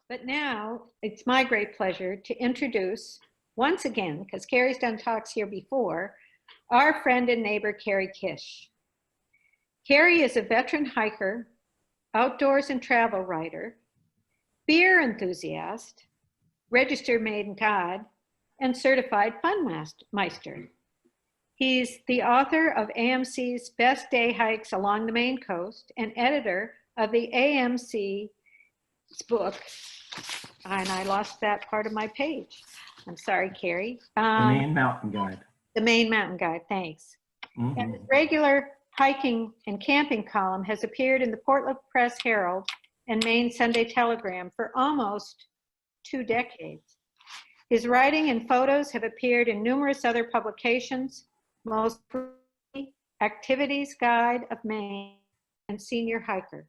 But now it's my great pleasure to introduce, once again, because Carey's done talks here before, our friend and neighbor, Carey Kish. Carey is a veteran hiker, outdoors and travel writer, beer enthusiast, registered maiden cod, and certified funmeister. He's the author of AMC's Best Day Hikes Along the Maine Coast and editor of the AMC's book. And I lost that part of my page. I'm sorry, Carey. The Maine Mountain Guide. The Maine Mountain Guide, thanks. And his regular hiking and camping column has appeared in the Portland Press Herald and Maine Sunday Telegram for almost 2 decades. His writing and photos have appeared in numerous other publications, most recently Activities Guide of Maine and Senior Hiker.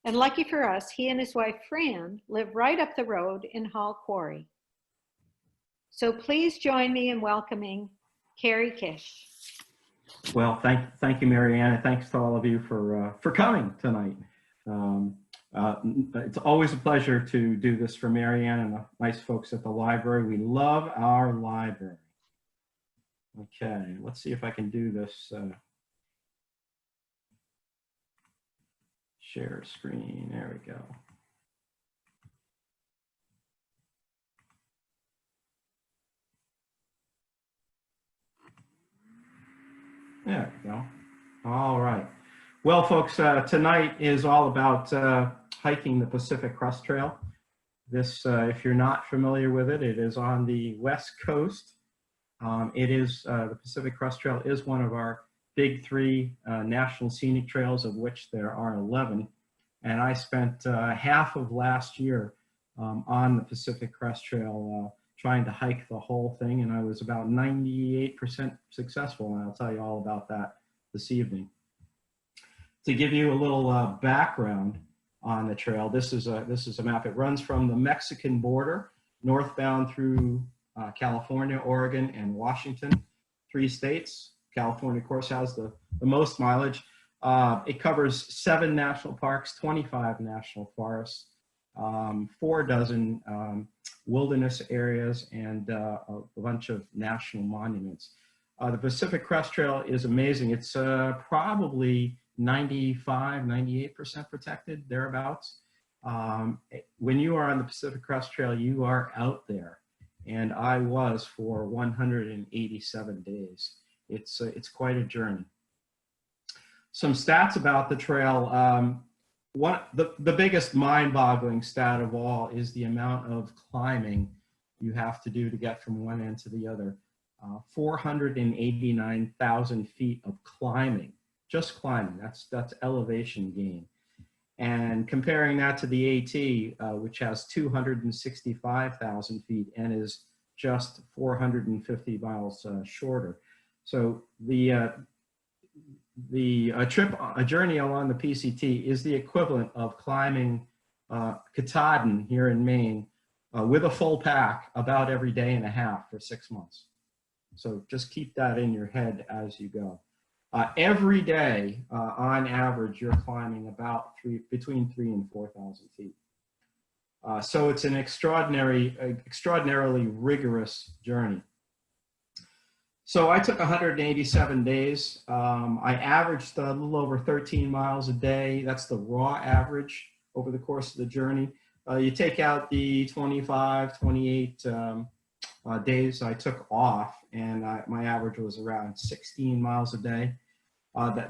And lucky for us, he and his wife Fran live right up the road in Hall Quarry. So please join me in welcoming Carey Kish. Well, thank you, Marianne, and thanks to all of you for coming tonight. It's always a pleasure to do this for Marianne and the nice folks at the library. We love our library. Okay, let's see if I can do this. Share screen, there we go. There we go. All right. Well, folks, tonight is all about hiking the Pacific Crest Trail. This, if you're not familiar with it, it is on the West Coast. The Pacific Crest Trail is one of our big 3 national scenic trails, of which there are 11. And I spent half of last year on the Pacific Crest Trail trying to hike the whole thing, and I was about 98% successful, and I'll tell you all about that this evening. To give you a little background on the trail, this is a map. It runs from the Mexican border northbound through California, Oregon, and Washington, 3 states. California, of course, has the most mileage. It covers 7 national parks, 25 national forests, 4 dozen wilderness areas, and a bunch of national monuments. The Pacific Crest Trail is amazing. It's probably 95, 98% protected, thereabouts. When you are on the Pacific Crest Trail, you are out there. And I was for 187 days. It's quite a journey. Some stats about the trail. The biggest mind-boggling stat of all is the amount of climbing you have to do to get from one end to the other. 489,000 feet of climbing, just climbing. That's elevation gain. And comparing that to the AT, which has 265,000 feet and is just 450 miles shorter. So a journey along the PCT is the equivalent of climbing Katahdin here in Maine with a full pack about every day and a half for 6 months. So just keep that in your head as you go. Every day, on average, you're climbing about between 3,000 and 4,000 feet. So it's an extraordinarily rigorous journey. So I took 187 days. I averaged a little over 13 miles a day. That's the raw average over the course of the journey. You take out the 25, 28 days I took off, and my average was around 16 miles a day.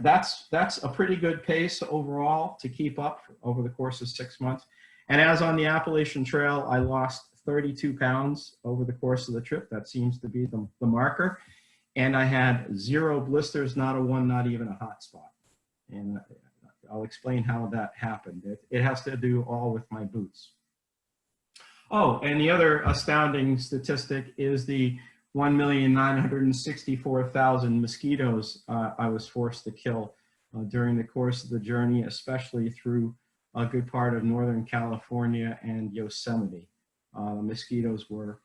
That's a pretty good pace overall to keep up over the course of 6 months. And as on the Appalachian Trail, I lost 32 pounds over the course of the trip. That seems to be the marker. And I had 0 blisters, not a one, not even a hot spot. And I'll explain how that happened. It has to do all with my boots. Oh, and the other astounding statistic is the 1,964,000 mosquitoes I was forced to kill during the course of the journey, especially through a good part of Northern California and Yosemite. Mosquitoes were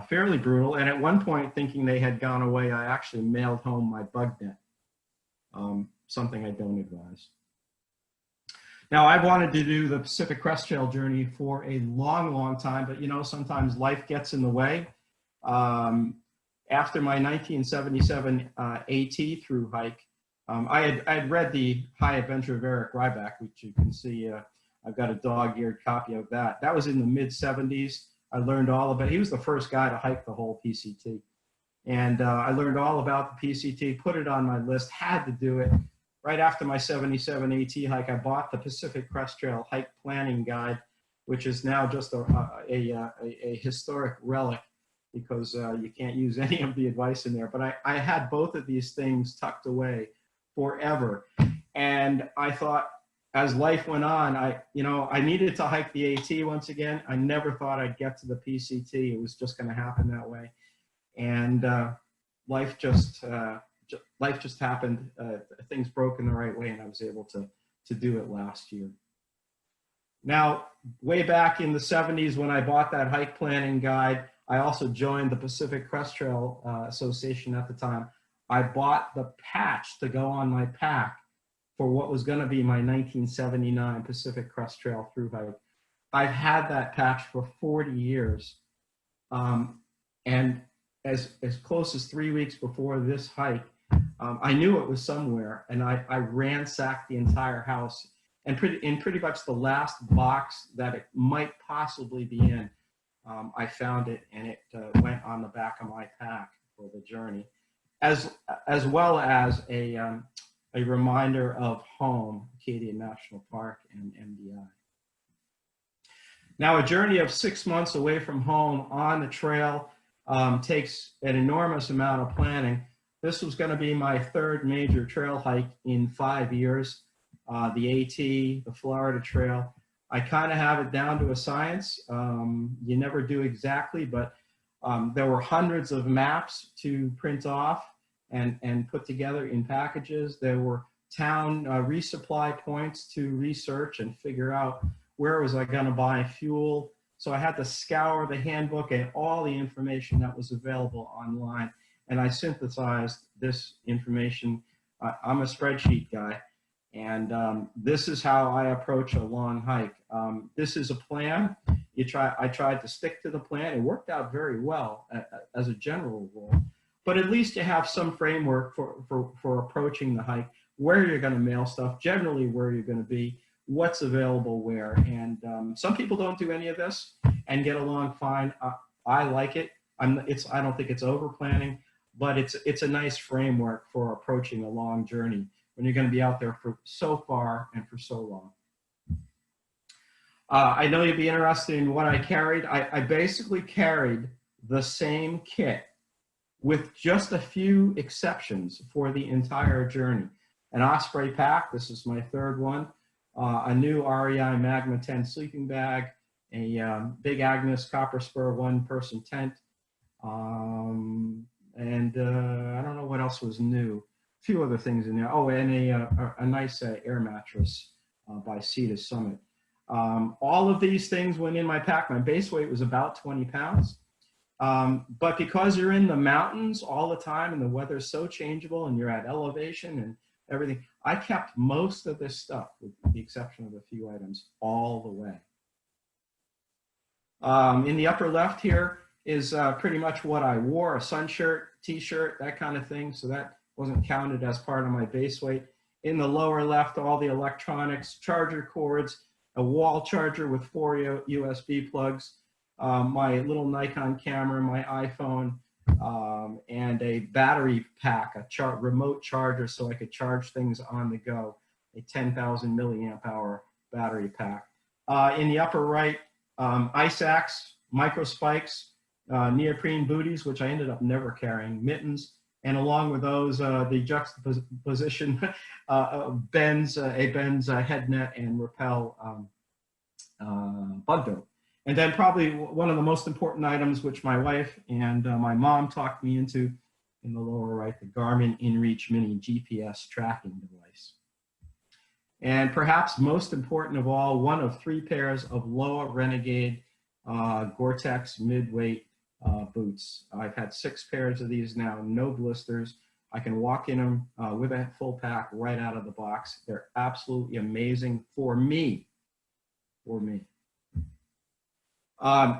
fairly brutal, and at one point, thinking they had gone away, I actually mailed home my bug net, something I don't advise. Now, I've wanted to do the Pacific Crest Trail journey for a long, long time, but you know, sometimes life gets in the way. After my 1977 AT through hike, I had read the High Adventure of Eric Ryback, which you can see. I've got a dog-eared copy of that. That was in the mid-70s. I learned all about it. He was the first guy to hike the whole PCT. And I learned all about the PCT, put it on my list, had to do it. Right after my 77 AT hike, I bought the Pacific Crest Trail Hike Planning Guide, which is now just a historic relic because you can't use any of the advice in there. But I had both of these things tucked away forever. And I thought, as life went on, I needed to hike the AT once again. I never thought I'd get to the PCT. It was just going to happen that way. And life just happened. Things broke in the right way, and I was able to do it last year. Now, way back in the 70s when I bought that hike planning guide, I also joined the Pacific Crest Trail Association at the time. I bought the patch to go on my pack for what was going to be my 1979 Pacific Crest Trail through hike. I've had that patch for 40 years. And as close as 3 weeks before this hike, I knew it was somewhere, and I ransacked the entire house. And in pretty much the last box that it might possibly be in, I found it, and it went on the back of my pack for the journey, as well as a reminder of home, Acadia National Park and MDI. Now, a journey of 6 months away from home on the trail takes an enormous amount of planning. This was going to be my third major trail hike in 5 years. The AT, the Florida Trail. I kind of have it down to a science. You never do exactly, but there were hundreds of maps to print off and put together in packages. There were town resupply points to research and figure out where was I going to buy fuel. So I had to scour the handbook and all the information that was available online. And I synthesized this information. I'm a spreadsheet guy. And this is how I approach a long hike. This is a plan. I tried to stick to the plan. It worked out very well as a general rule. But at least you have some framework for approaching the hike, where you're going to mail stuff, generally where you're going to be, what's available where. And some people don't do any of this and get along fine. I like it. I don't think it's over planning, but it's a nice framework for approaching a long journey when you're going to be out there for so far and for so long. I know you'd be interested in what I carried. I basically carried the same kit with just a few exceptions for the entire journey. An Osprey pack, this is my third one, a new REI Magma 10 sleeping bag, a Big Agnes Copper Spur one-person tent, and I don't know what else was new. A few other things in there. Oh, and a nice air mattress by Sea to Summit. All of these things went in my pack. My base weight was about 20 pounds. But because you're in the mountains all the time and the weather's so changeable and you're at elevation and everything, I kept most of this stuff, with the exception of a few items, all the way. In the upper left here is pretty much what I wore, a sun shirt, t-shirt, that kind of thing. So that wasn't counted as part of my base weight. In the lower left, all the electronics, charger cords, a wall charger with 4 USB plugs, my little Nikon camera, my iPhone, and a battery pack, a remote charger so I could charge things on the go, a 10,000 milliamp hour battery pack. In the upper right, ice axe, micro spikes, neoprene booties, which I ended up never carrying, mittens, and along with those, the juxtaposition Ben's head net and rappel bug dope. And then probably one of the most important items, which my wife and my mom talked me into, in the lower right, the Garmin InReach Mini GPS tracking device. And perhaps most important of all, one of 3 pairs of Loa Renegade Gore-Tex mid-weight boots. I've had 6 pairs of these now, no blisters, I can walk in them with a full pack right out of the box. They're absolutely amazing for me. For me.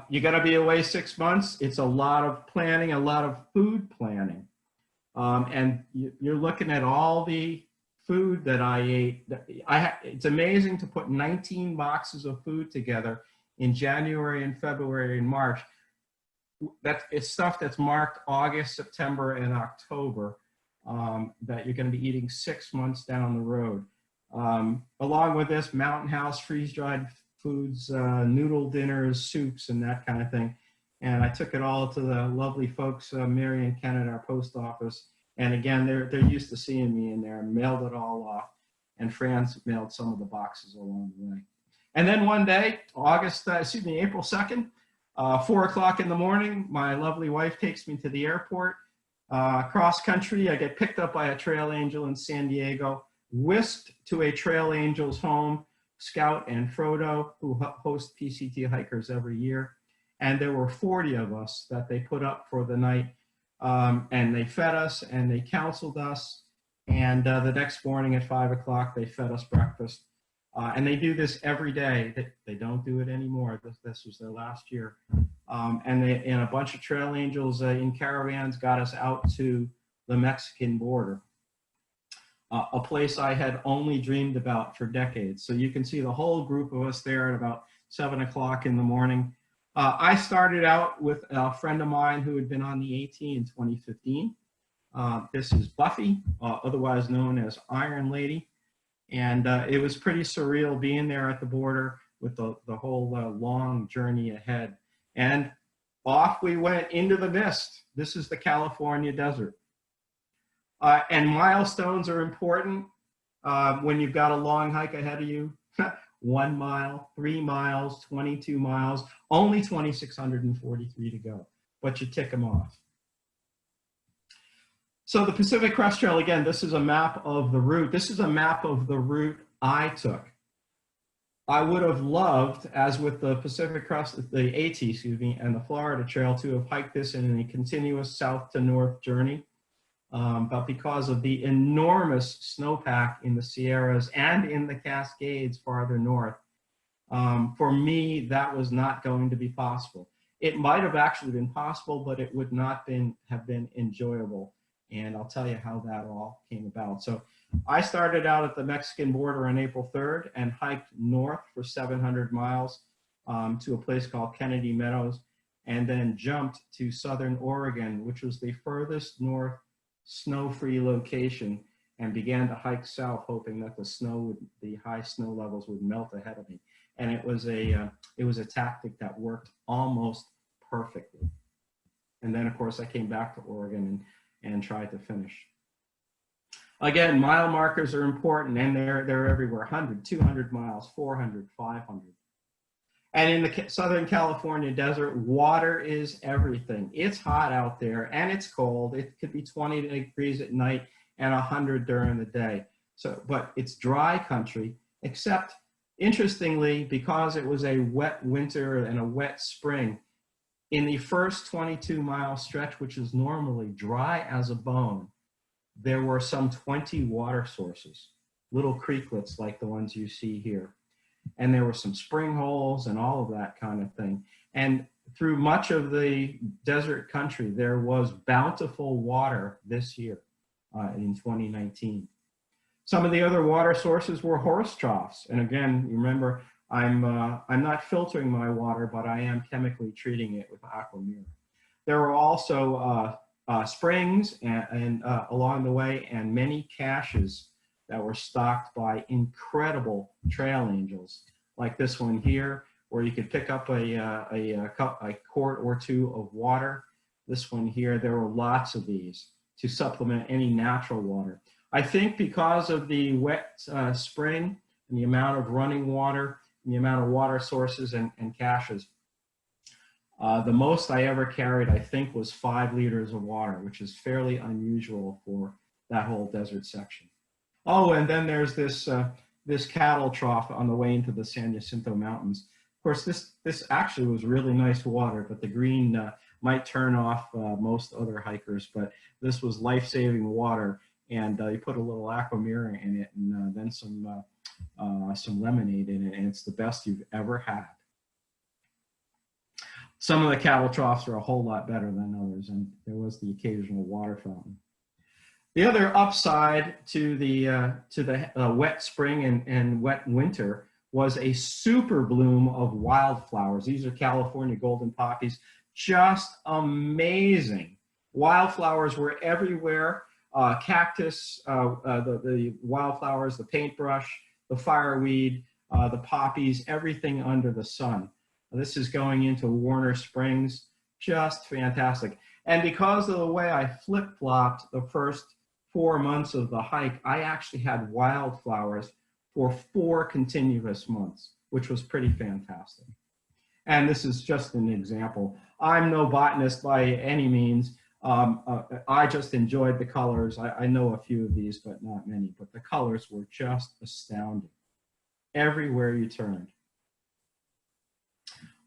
You got to be away 6 months. It's a lot of planning, a lot of food planning. And you're looking at all the food that I ate. It's amazing to put 19 boxes of food together in January and February and March. It's stuff that's marked August, September, and October that you're going to be eating 6 months down the road. Along with this, Mountain House freeze-dried foods, noodle dinners, soups, and that kind of thing. And I took it all to the lovely folks, Mary and Ken at our post office. And again, they're used to seeing me in there, and mailed it all off. And Franz mailed some of the boxes along the way. And then one day, April 2nd, 4 o'clock in the morning, my lovely wife takes me to the airport. Cross country, I get picked up by a trail angel in San Diego, whisked to a Trail Angels home, Scout and Frodo, who host PCT hikers every year. And there were 40 of us that they put up for the night. And they fed us and they counseled us. And the next morning at 5 o'clock, they fed us breakfast. And they do this every day. They don't do it anymore. This was their last year. And a bunch of trail angels in caravans got us out to the Mexican border, a place I had only dreamed about for decades. So you can see the whole group of us there at about 7 o'clock in the morning. I started out with a friend of mine who had been on the AT in 2015. This is Buffy, otherwise known as Iron Lady. And it was pretty surreal being there at the border with the whole long journey ahead. And off we went into the mist. This is the California desert. And milestones are important when you've got a long hike ahead of you. 1 mile, 3 miles, 22 miles, only 2,643 to go, but you tick them off. So the Pacific Crest Trail, again, this is a map of the route. This is a map of the route I took. I would have loved, as with the Pacific Crest, the AT, excuse me, and the Florida Trail, to have hiked this in a continuous south to north journey. But because of the enormous snowpack in the Sierras and in the Cascades farther north, for me, that was not going to be possible. It might have actually been possible, but it would not have been enjoyable. And I'll tell you how that all came about. So I started out at the Mexican border on April 3rd and hiked north for 700 miles to a place called Kennedy Meadows, and then jumped to southern Oregon, which was the furthest north snow-free location, and began to hike south, hoping that the high snow levels would melt ahead of me. And it was a tactic that worked almost perfectly. And then, of course, I came back to Oregon and tried to finish. Again, mile markers are important, and they're everywhere. 100, 200 miles, 400, 500. And in the Southern California desert, water is everything. It's hot out there and it's cold. It could be 20 degrees at night and 100 during the day. So, but it's dry country, except interestingly, because it was a wet winter and a wet spring, in the first 22-mile stretch, which is normally dry as a bone, there were some 20 water sources, little creeklets like the ones you see here. And there were some spring holes and all of that kind of thing. And through much of the desert country, there was bountiful water this year in 2019. Some of the other water sources were horse troughs. And again, remember, I'm not filtering my water, but I am chemically treating it with Muir. There were also springs and along the way, and many caches that were stocked by incredible trail angels, like this one here, where you could pick up a quart or two of water. This one here, there were lots of these to supplement any natural water. I think because of the wet spring and the amount of running water and the amount of water sources and caches, the most I ever carried, I think, was 5 liters of water, which is fairly unusual for that whole desert section. Oh, and then there's this cattle trough on the way into the San Jacinto Mountains. Of course, this actually was really nice water, but the green might turn off most other hikers, but this was life-saving water. And you put a little Aquamira in it, and then some lemonade in it, and it's the best you've ever had. Some of the cattle troughs are a whole lot better than others, and there was the occasional water fountain. The other upside to the wet spring and wet winter was a super bloom of wildflowers. These are California golden poppies, just amazing. Wildflowers were everywhere. Cactus, the wildflowers, the paintbrush, the fireweed, the poppies, everything under the sun. This is going into Warner Springs, just fantastic. And because of the way I flip-flopped the first 4 months of the hike, I actually had wildflowers for 4 continuous months, which was pretty fantastic. And this is just an example. I'm no botanist by any means. I just enjoyed the colors. I know a few of these, but not many. But the colors were just astounding everywhere you turned.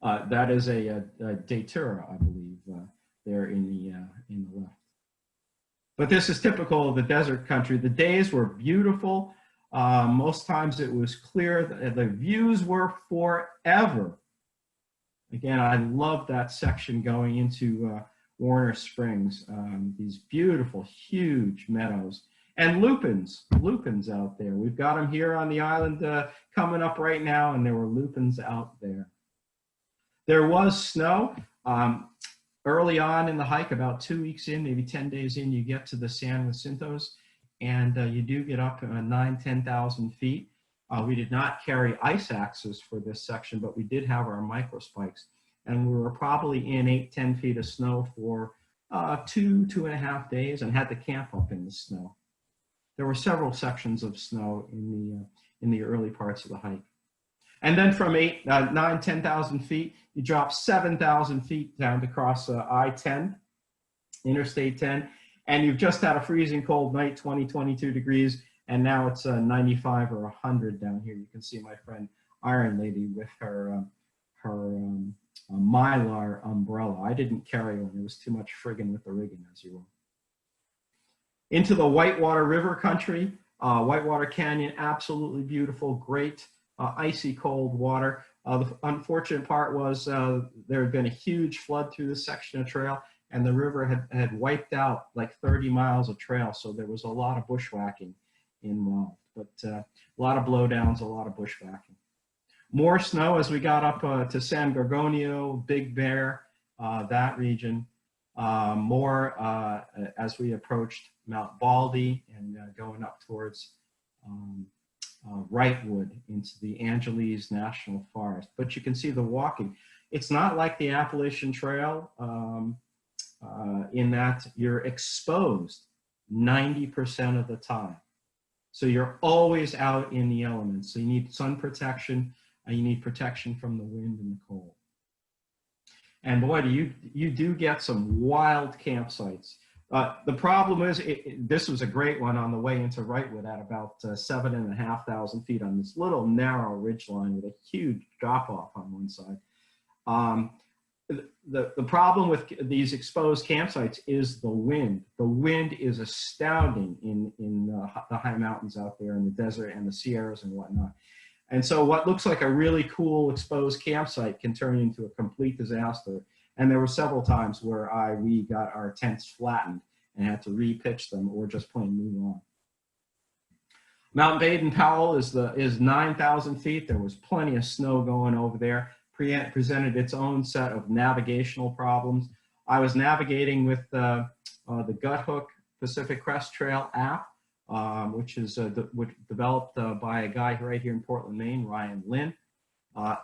That is a datura, I believe, there in the left. But this is typical of the desert country. The days were beautiful. Most times it was clear. The views were forever. Again, I love that section going into Warner Springs. These beautiful, huge meadows. And lupins out there. We've got them here on the island coming up right now, and there were lupins out there. There was snow. Early on in the hike, about 2 weeks in, maybe 10 days in, you get to the San Jacintos, and you do get up 9,000–10,000 feet. We did not carry ice axes for this section, but we did have our microspikes, and we were probably in 8–10 feet of snow for 2–2.5 days, and had to camp up in the snow. There were several sections of snow in the early parts of the hike. And then from 9–10,000 feet, you drop 7,000 feet down to cross I-10, Interstate 10, and you've just had a freezing cold night, 20–22 degrees, and now it's 95 or 100 down here. You can see my friend Iron Lady with her Mylar umbrella. I didn't carry one. It was too much friggin' with the rigging, as you will. Into the Whitewater River country, Whitewater Canyon, absolutely beautiful, great. Icy cold water. The unfortunate part was there had been a huge flood through this section of trail, and the river had wiped out like 30 miles of trail, so there was a lot of bushwhacking involved, but a lot of blowdowns, a lot of bushwhacking. More snow as we got up to San Gorgonio, Big Bear, that region. More as we approached Mount Baldy and going up towards Wrightwood into the Angeles National Forest. But you can see the walking. It's not like the Appalachian Trail in that you're exposed 90% of the time. So you're always out in the elements. So you need sun protection, and you need protection from the wind and the cold. And boy, you do get some wild campsites. The problem is, this was a great one on the way into Wrightwood at about 7,500 feet on this little narrow ridgeline with a huge drop-off on one side. The problem with these exposed campsites is the wind. The wind is astounding in the high mountains out there in the desert and the Sierras and whatnot. And so what looks like a really cool exposed campsite can turn into a complete disaster. And there were several times where we got our tents flattened and had to re-pitch them or just plain move on. Mount Baden-Powell is 9,000 feet. There was plenty of snow going over there. Presented its own set of navigational problems. I was navigating with the Guthook Pacific Crest Trail app, which is developed by a guy right here in Portland, Maine, Ryan Lynn.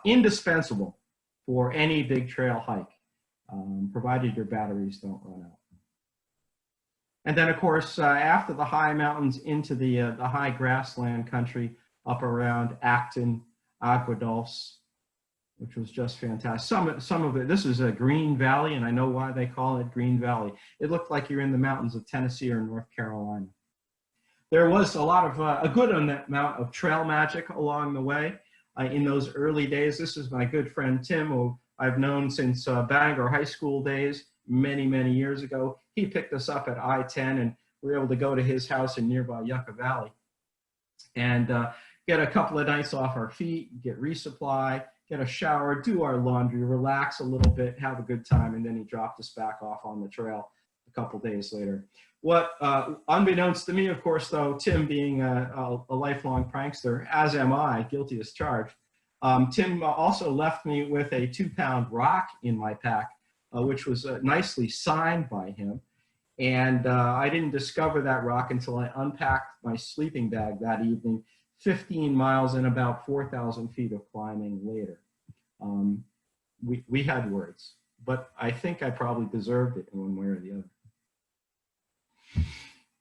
Indispensable for any big trail hike, provided your batteries don't run out. And then, of course, after the high mountains into the high grassland country up around Acton, Agua Dulce, which was just fantastic. Some of it, this is a Green Valley, and I know why they call it Green Valley. It looked like you're in the mountains of Tennessee or North Carolina. There was a lot of, a good amount of trail magic along the way in those early days. This is my good friend Tim, who I've known since Bangor High School days. many, many years ago. He picked us up at I-10, and we were able to go to his house in nearby Yucca Valley and get a couple of nights off our feet, get resupply, get a shower, do our laundry, relax a little bit, have a good time, and then he dropped us back off on the trail a couple days later. What, unbeknownst to me, of course, though, Tim being a lifelong prankster, as am I, guilty as charged, Tim also left me with a 2-pound rock in my pack, which was nicely signed by him. And I didn't discover that rock until I unpacked my sleeping bag that evening, 15 miles and about 4,000 feet of climbing later. We had words, but I think I probably deserved it in one way or the other.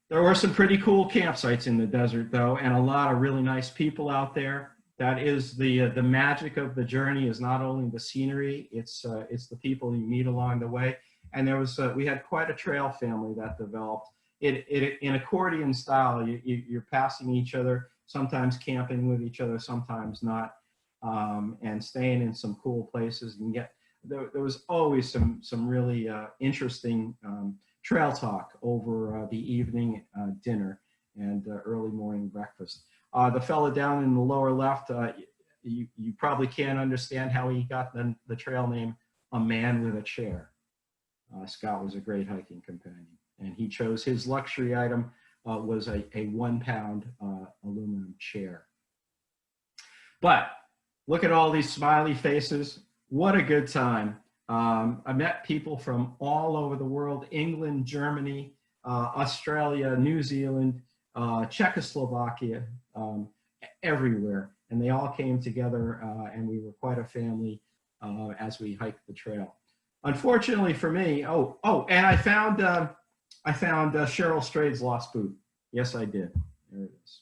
There were some pretty cool campsites in the desert, though, and a lot of really nice people out there. That is the magic of the journey, is not only the scenery, it's the people you meet along the way. And there was we had quite a trail family that developed. In accordion style, you're passing each other, sometimes camping with each other, sometimes not, and staying in some cool places. And there was always some really interesting trail talk over the evening dinner and early morning breakfast. The fella down in the lower left, you probably can't understand how he got the trail name, A Man with a Chair. Scott was a great hiking companion, and he chose his luxury item was a 1-pound aluminum chair. But look at all these smiley faces. What a good time. I met people from all over the world: England, Germany, Australia, New Zealand, Czechoslovakia, everywhere. And they all came together, and we were quite a family as we hiked the trail. Unfortunately for me, and I found Cheryl Strayed's lost boot. Yes, I did. There it is.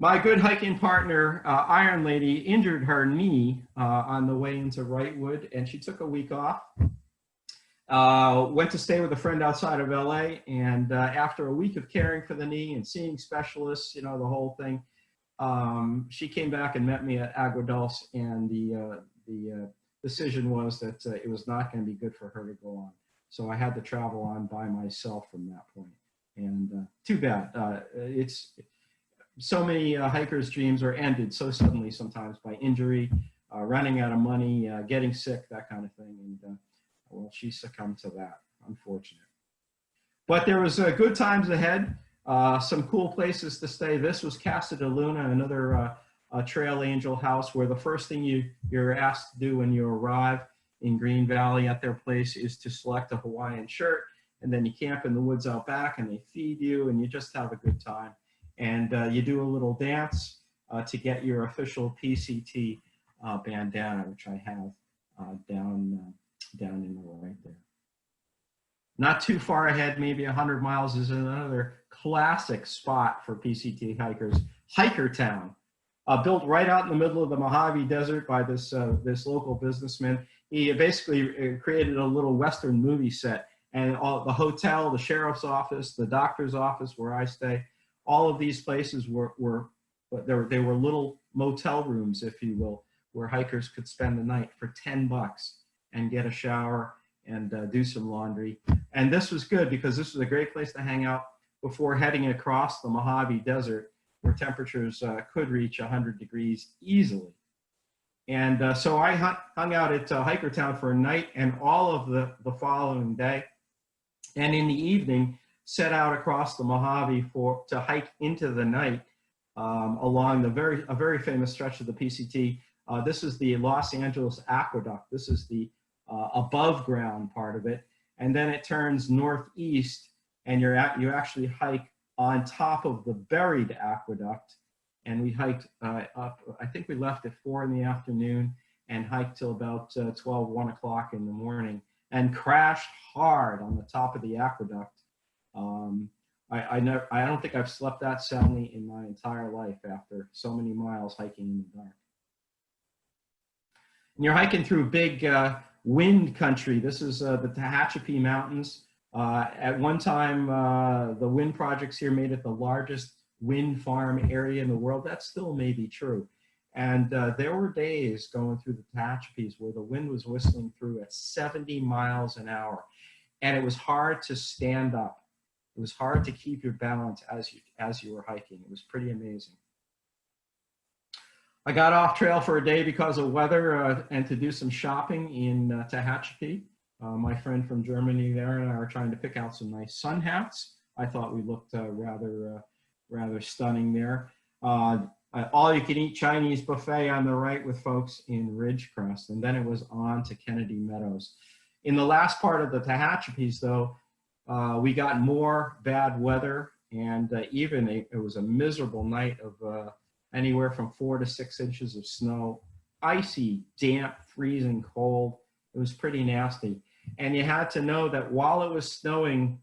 My good hiking partner, Iron Lady, injured her knee on the way into Wrightwood, and she took a week off. Went to stay with a friend outside of LA, and after a week of caring for the knee and seeing specialists, the whole thing, she came back and met me at Agua Dulce, and the decision was that it was not going to be good for her to go on. So I had to travel on by myself from that point. And too bad. It's so many hikers' dreams are ended so suddenly sometimes by injury, running out of money, getting sick, that kind of thing. And well, she succumbed to that, unfortunate. But there was good times ahead, some cool places to stay. This was Casa de Luna, another Trail Angel house, where the first thing you're asked to do when you arrive in Green Valley at their place is to select a Hawaiian shirt, and then you camp in the woods out back, and they feed you, and you just have a good time. And you do a little dance to get your official PCT bandana, which I have down in the right there. Not too far ahead, maybe 100 miles, is another classic spot for PCT hikers, Hiker Town. Built right out in the middle of the Mojave Desert by this local businessman. He basically created a little Western movie set, and all the hotel, the sheriff's office, the doctor's office where I stay, all of these places were little motel rooms, if you will, where hikers could spend the night for $10 and get a shower and do some laundry. And this was good because this was a great place to hang out before heading across the Mojave Desert, where temperatures could reach 100 degrees easily. And so I hung out at Hiker Town for a night and all of the following day. And in the evening, set out across the Mojave to hike into the night along a very famous stretch of the PCT. This is the Los Angeles Aqueduct. This is the above ground part of it. And then it turns northeast, and you actually hike on top of the buried aqueduct. And we hiked up, I think we left at 4 in the afternoon and hiked till about 1 o'clock in the morning, and crashed hard on the top of the aqueduct. I don't think I've slept that soundly in my entire life after so many miles hiking in the dark. And you're hiking through big wind country. This is the Tehachapi Mountains. At one time, the wind projects here made it the largest wind farm area in the world. That still may be true. And there were days going through the Tehachapi's where the wind was whistling through at 70 miles an hour. And it was hard to stand up. It was hard to keep your balance as you were hiking. It was pretty amazing. I got off trail for a day because of weather and to do some shopping in Tehachapi. My friend from Germany there and I were trying to pick out some nice sun hats. I thought we looked rather stunning there. All-you-can-eat Chinese buffet on the right with folks in Ridgecrest, and then it was on to Kennedy Meadows. In the last part of the Tehachapi's, though, we got more bad weather, and it was a miserable night of anywhere from 4 to 6 inches of snow, icy, damp, freezing cold. It was pretty nasty. And you had to know that while it was snowing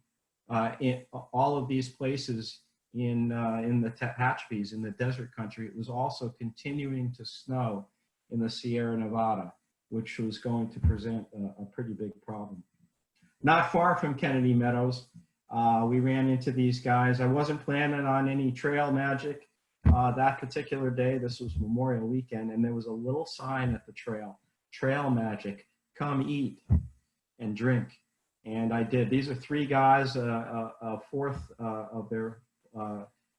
in all of these places in the Tehachapi's, in the desert country, it was also continuing to snow in the Sierra Nevada, which was going to present a pretty big problem. Not far from Kennedy Meadows, we ran into these guys. I wasn't planning on any trail magic that particular day. This was Memorial Weekend, and there was a little sign at the trail magic, come eat and drink. And I did. These are 3 guys, a fourth of their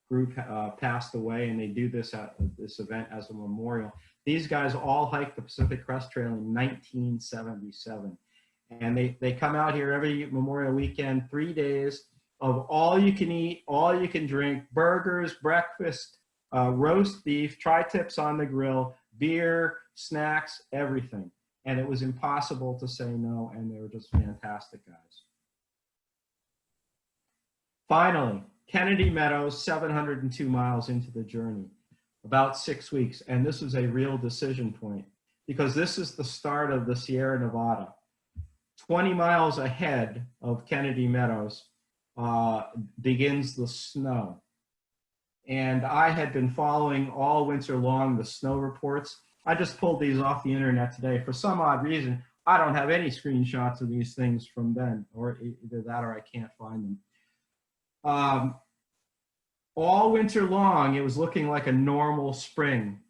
group passed away, and they do this at this event as a memorial. These guys all hiked the Pacific Crest Trail in 1977. And they come out here every Memorial Weekend, 3 days of all you can eat, all you can drink, burgers, breakfast, roast beef, tri-tips on the grill, beer, snacks, everything. And it was impossible to say no, and they were just fantastic guys. Finally, Kennedy Meadows, 702 miles into the journey, about 6 weeks. And this was a real decision point because this is the start of the Sierra Nevada. 20 miles ahead of Kennedy Meadows begins the snow. And I had been following all winter long the snow reports. I just pulled these off the internet today. For some odd reason, I don't have any screenshots of these things from then, or either that or I can't find them. All winter long, it was looking like a normal spring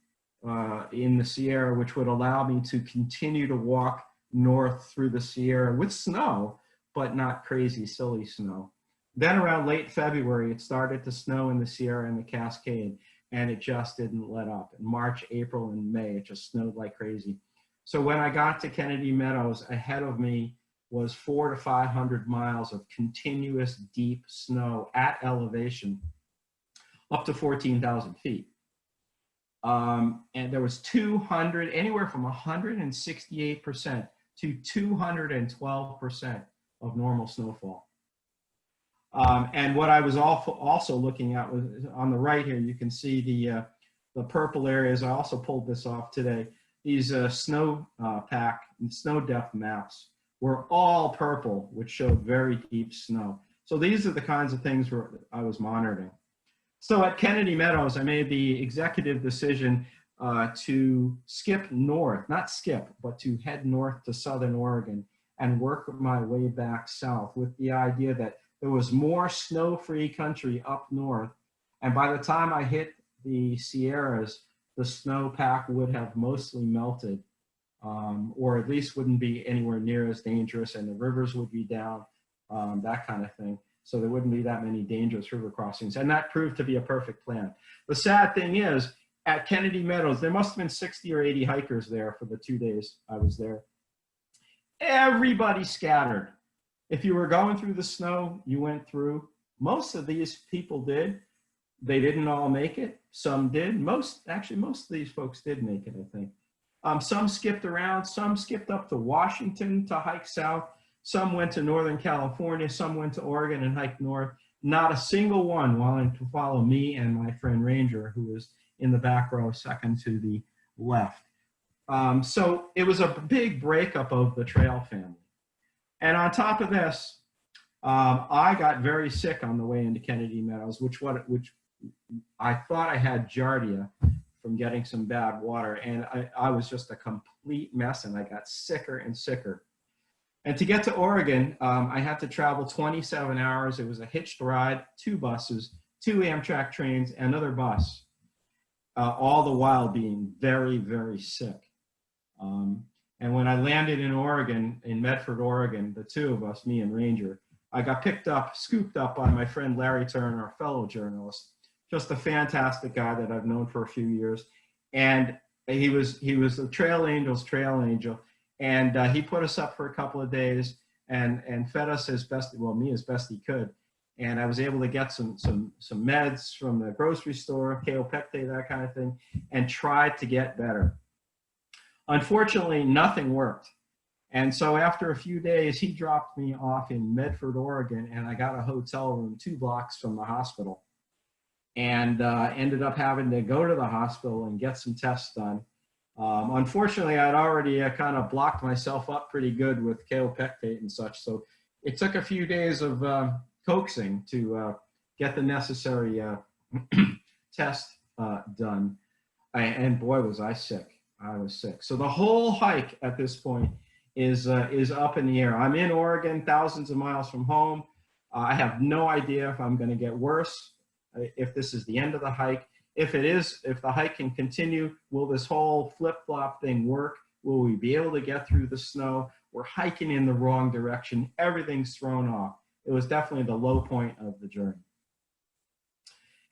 in the Sierra, which would allow me to continue to walk north through the Sierra with snow, but not crazy, silly snow. Then around late February, it started to snow in the Sierra and the Cascade, and it just didn't let up. In March, April, and May, it just snowed like crazy. So when I got to Kennedy Meadows, ahead of me was 400 to 500 miles of continuous deep snow at elevation, up to 14,000 feet. And there was anywhere from 168% to 212% of normal snowfall. And what I was also looking at was on the right here, you can see the purple areas. I also pulled this off today. These snow pack and snow depth maps were all purple, which showed very deep snow. So these are the kinds of things I was monitoring. So at Kennedy Meadows, I made the executive decision to skip north, not skip, but to head north to Southern Oregon and work my way back south with the idea that there was more snow-free country up north. And by the time I hit the Sierras, the snowpack would have mostly melted, or at least wouldn't be anywhere near as dangerous, and the rivers would be down, that kind of thing. So there wouldn't be that many dangerous river crossings. And that proved to be a perfect plan. The sad thing is, at Kennedy Meadows, there must have been 60 or 80 hikers there for the 2 days I was there. Everybody scattered. If you were going through the snow, you went through. Most of these people did. They didn't all make it. Some did. Most of these folks did make it, I think. Some skipped around. Some skipped up to Washington to hike south. Some went to Northern California. Some went to Oregon and hiked north. Not a single one wanted to follow me and my friend Ranger, who was in the back row, second to the left. So it was a big breakup of the trail family. And on top of this, I got very sick on the way into Kennedy Meadows, which I thought I had giardia from getting some bad water. And I was just a complete mess, and I got sicker and sicker. And to get to Oregon, I had to travel 27 hours. It was a hitched ride, 2 buses, 2 Amtrak trains, and another bus. all the while being very, very sick. And when I landed in Oregon, in Medford, Oregon, the two of us, me and Ranger, I got picked up, scooped up by my friend Larry Turner, our fellow journalist, just a fantastic guy that I've known for a few years. And he was a trail angel. And he put us up for a couple of days and fed us as best, well, me as best he could. And I was able to get some meds from the grocery store, kaopectate, that kind of thing, and tried to get better. Unfortunately, nothing worked. And so after a few days, he dropped me off in Medford, Oregon, and I got a hotel room 2 blocks from the hospital, and ended up having to go to the hospital and get some tests done. Unfortunately, I'd already kind of blocked myself up pretty good with kaopectate and such, so it took a few days of coaxing to get the necessary test done. And boy, was I sick. I was sick. So the whole hike at this point is up in the air. I'm in Oregon, thousands of miles from home. I have no idea if I'm going to get worse, if this is the end of the hike. If it is, if the hike can continue, will this whole flip-flop thing work? Will we be able to get through the snow? We're hiking in the wrong direction. Everything's thrown off. It was definitely the low point of the journey.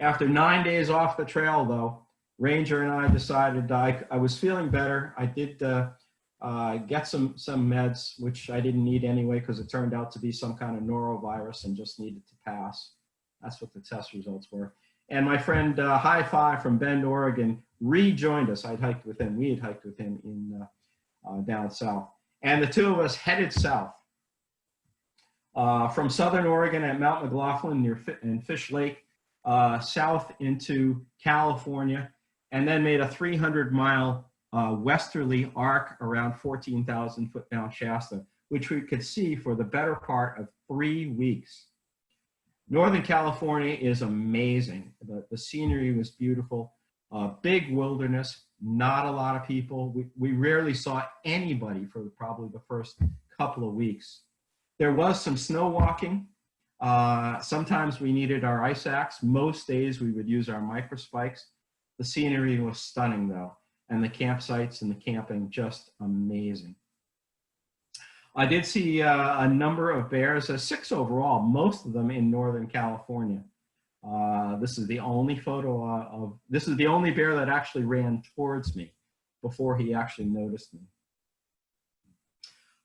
After 9 days off the trail, though, Ranger and I decided I was feeling better. I did get some meds, which I didn't need anyway because it turned out to be some kind of norovirus and just needed to pass. That's what the test results were. And my friend High Five from Bend, Oregon, rejoined us. I'd hiked with him. We had hiked with him in down south. And the two of us headed south. From southern Oregon at Mount McLaughlin in Fish Lake, south into California, and then made a 300-mile westerly arc around 14,000 foot Mount Shasta, which we could see for the better part of 3 weeks. Northern California is amazing. The scenery was beautiful. Big wilderness, not a lot of people. We rarely saw anybody for probably the first couple of weeks. There was some snow walking. Sometimes we needed our ice axe. Most days we would use our microspikes. The scenery was stunning though, and the campsites and the camping just amazing. I did see a number of bears, 6 overall, most of them in Northern California. This is the only photo this is the only bear that actually ran towards me before he actually noticed me.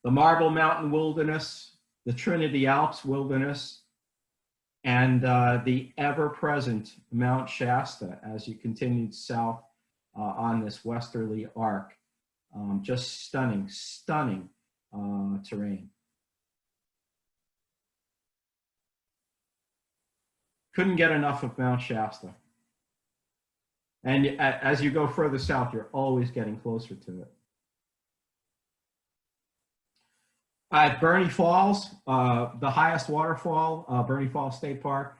The Marble Mountain Wilderness, the Trinity Alps Wilderness, and the ever-present Mount Shasta as you continued south on this westerly arc. Just stunning, stunning terrain. Couldn't get enough of Mount Shasta. And as you go further south, you're always getting closer to it. At Bernie Falls, the highest waterfall, Bernie Falls State Park,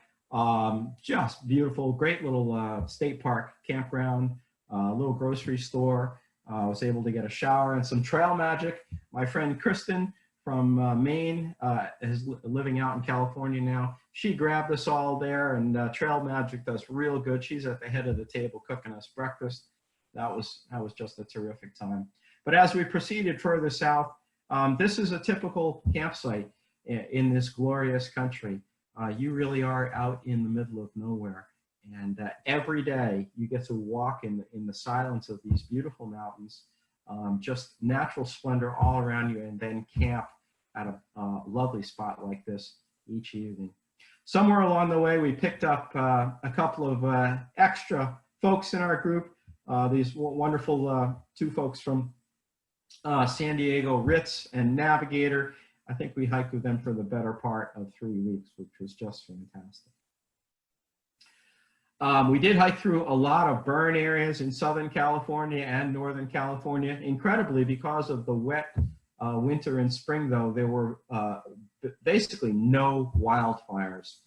just beautiful, great little state park campground, little grocery store. I was able to get a shower and some trail magic. My friend Kristen from Maine is living out in California now. She grabbed us all there, and trail magic does real good. She's at the head of the table cooking us breakfast. That was just a terrific time. But as we proceeded further south, this is a typical campsite in this glorious country. You really are out in the middle of nowhere. And every day you get to walk in the silence of these beautiful mountains, just natural splendor all around you, and then camp at a lovely spot like this each evening. Somewhere along the way, we picked up a couple of extra folks in our group, these wonderful 2 folks from San Diego, Ritz and Navigator. I think we hiked with them for the better part of 3 weeks, which was just fantastic. We did hike through a lot of burn areas in Southern California and Northern California. Incredibly, because of the wet winter and spring, though, there were basically no wildfires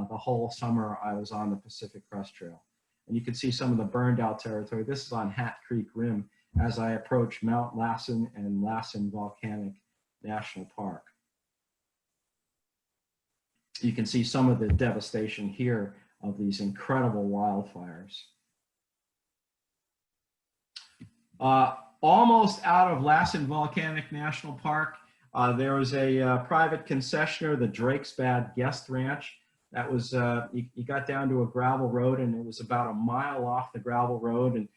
the whole summer I was on the Pacific Crest Trail. And you can see some of the burned out territory. This is on Hat Creek Rim as I approach Mount Lassen and Lassen Volcanic National Park. You can see some of the devastation here of these incredible wildfires. Almost out of Lassen Volcanic National Park, there was a private concessionaire, the Drakesbad Guest Ranch. That was, you got down to a gravel road, and it was about a mile off the gravel road. And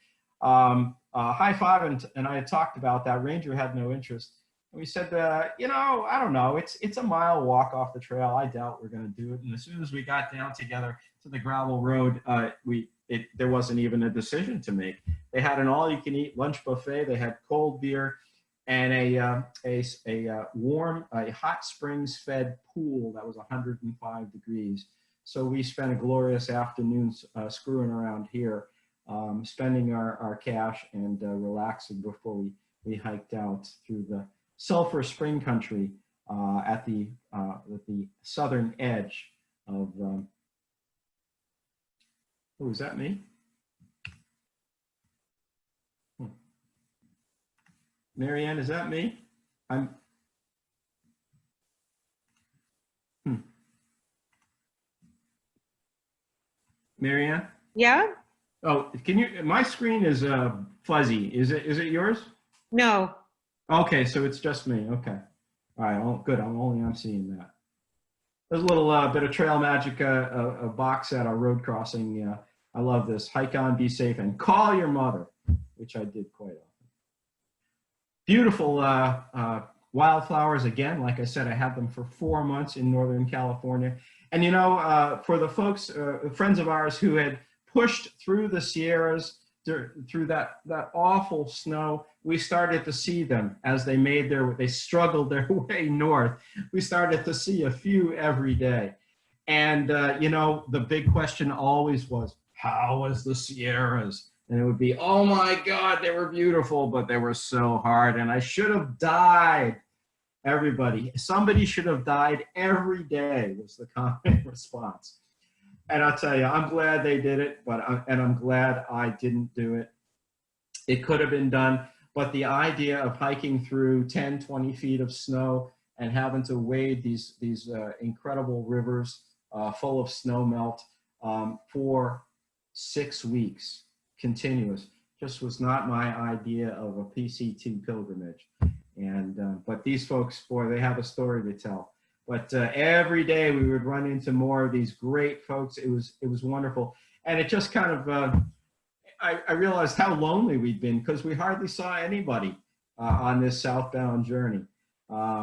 High Five and I had talked about that. Ranger had no interest. And we said, you know, I don't know. It's a mile walk off the trail. I doubt we're going to do it. And as soon as we got down together to the gravel road, there wasn't even a decision to make. They had an all-you-can-eat lunch buffet. They had cold beer and a hot springs-fed pool that was 105 degrees. So we spent a glorious afternoon screwing around here, spending our cash and relaxing before we hiked out through the Sulphur Spring Country at the southern edge of. Oh, is that me? Marianne, is that me? Marianne? Yeah? Oh, can you, my screen is fuzzy. Is it yours? No. Okay, so it's just me. Okay. All right, well, good. I'm seeing that. There's a little bit of trail magic, a box at our road crossing. I love this. Hike on, be safe, and call your mother, which I did quite often. Beautiful wildflowers again. Like I said, I had them for 4 months in Northern California. And you know, for the folks, friends of ours who had pushed through the Sierras, through that awful snow, we started to see them as they struggled their way north. We started to see a few every day. And you know, the big question always was, how was the Sierras? And it would be, oh my God, they were beautiful, but they were so hard. And I should have died. Somebody should have died every day was the common response. And I'll tell you, I'm glad they did it, and I'm glad I didn't do it. It could have been done, but the idea of hiking through 10, 20 feet of snow and having to wade these incredible rivers full of snow melt for 6 weeks continuous just was not my idea of a PCT pilgrimage. And but these folks, boy, they have a story to tell. But every day we would run into more of these great folks. It was wonderful, and it just kind of I realized how lonely we'd been because we hardly saw anybody on this southbound journey.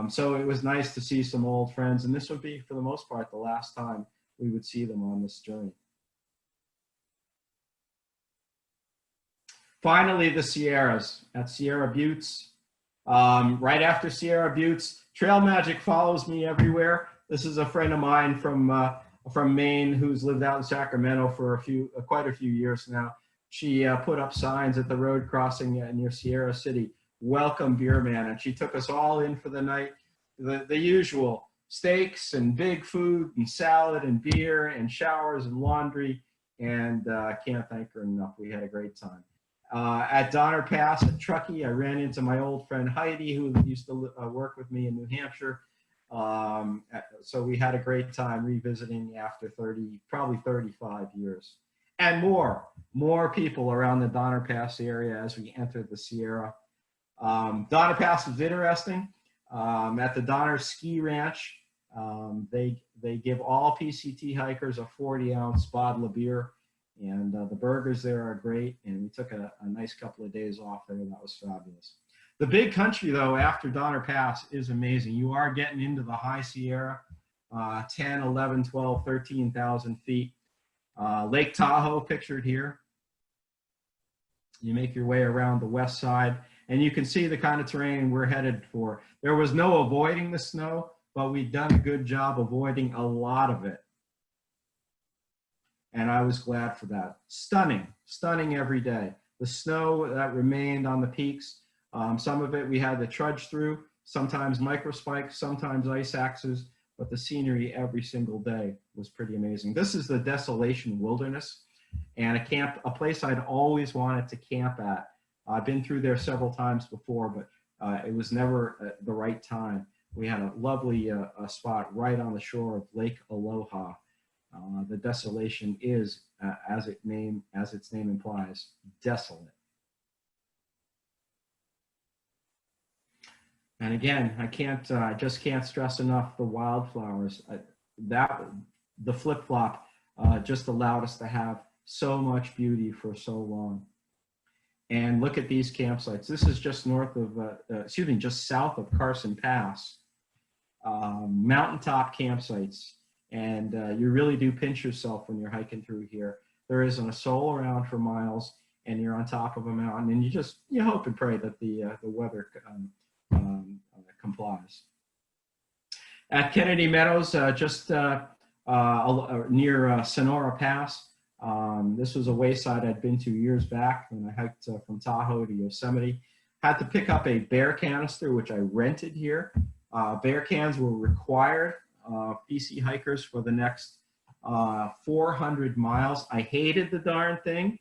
So it was nice to see some old friends, and this would be, for the most part, the last time we would see them on this journey. Finally, the Sierras at Sierra Buttes. Right after Sierra Buttes, trail magic follows me everywhere. This is a friend of mine from Maine who's lived out in Sacramento for quite a few years now. She put up signs at the road crossing near Sierra City, welcome beer man, and she took us all in for the night. The usual steaks and big food and salad and beer and showers and laundry, and I can't thank her enough. We had a great time. At Donner Pass at Truckee, I ran into my old friend Heidi, who used to work with me in New Hampshire. So we had a great time revisiting after probably 35 years. And more people around the Donner Pass area as we entered the Sierra. Donner Pass was interesting. At the Donner Ski Ranch, they give all PCT hikers a 40-ounce bottle of beer. And the burgers there are great, and we took a nice couple of days off there. That was fabulous. The big country, though, after Donner Pass is amazing. You are getting into the high Sierra, 10, 11, 12, 13,000 feet. Lake Tahoe pictured here. You make your way around the west side, and you can see the kind of terrain we're headed for. There was no avoiding the snow, but we'd done a good job avoiding a lot of it. And I was glad for that. Stunning every day. The snow that remained on the peaks, some of it we had to trudge through, sometimes microspikes, sometimes ice axes, but the scenery every single day was pretty amazing. This is the Desolation Wilderness, and a place I'd always wanted to camp at. I've been through there several times before, but it was never the right time. We had a lovely spot right on the shore of Lake Aloha. The Desolation is, as its name implies, desolate. And again, I just can't stress enough the wildflowers. The flip-flop just allowed us to have so much beauty for so long. And look at these campsites. This is just just south of Carson Pass. Mountaintop campsites. And you really do pinch yourself when you're hiking through here. There isn't a soul around for miles, and you're on top of a mountain, and you hope and pray that the weather complies. At Kennedy Meadows, just near Sonora Pass, this was a wayside I'd been to years back when I hiked from Tahoe to Yosemite. Had to pick up a bear canister, which I rented here. Bear cans were required PC hikers for the next 400 miles. I hated the darn thing.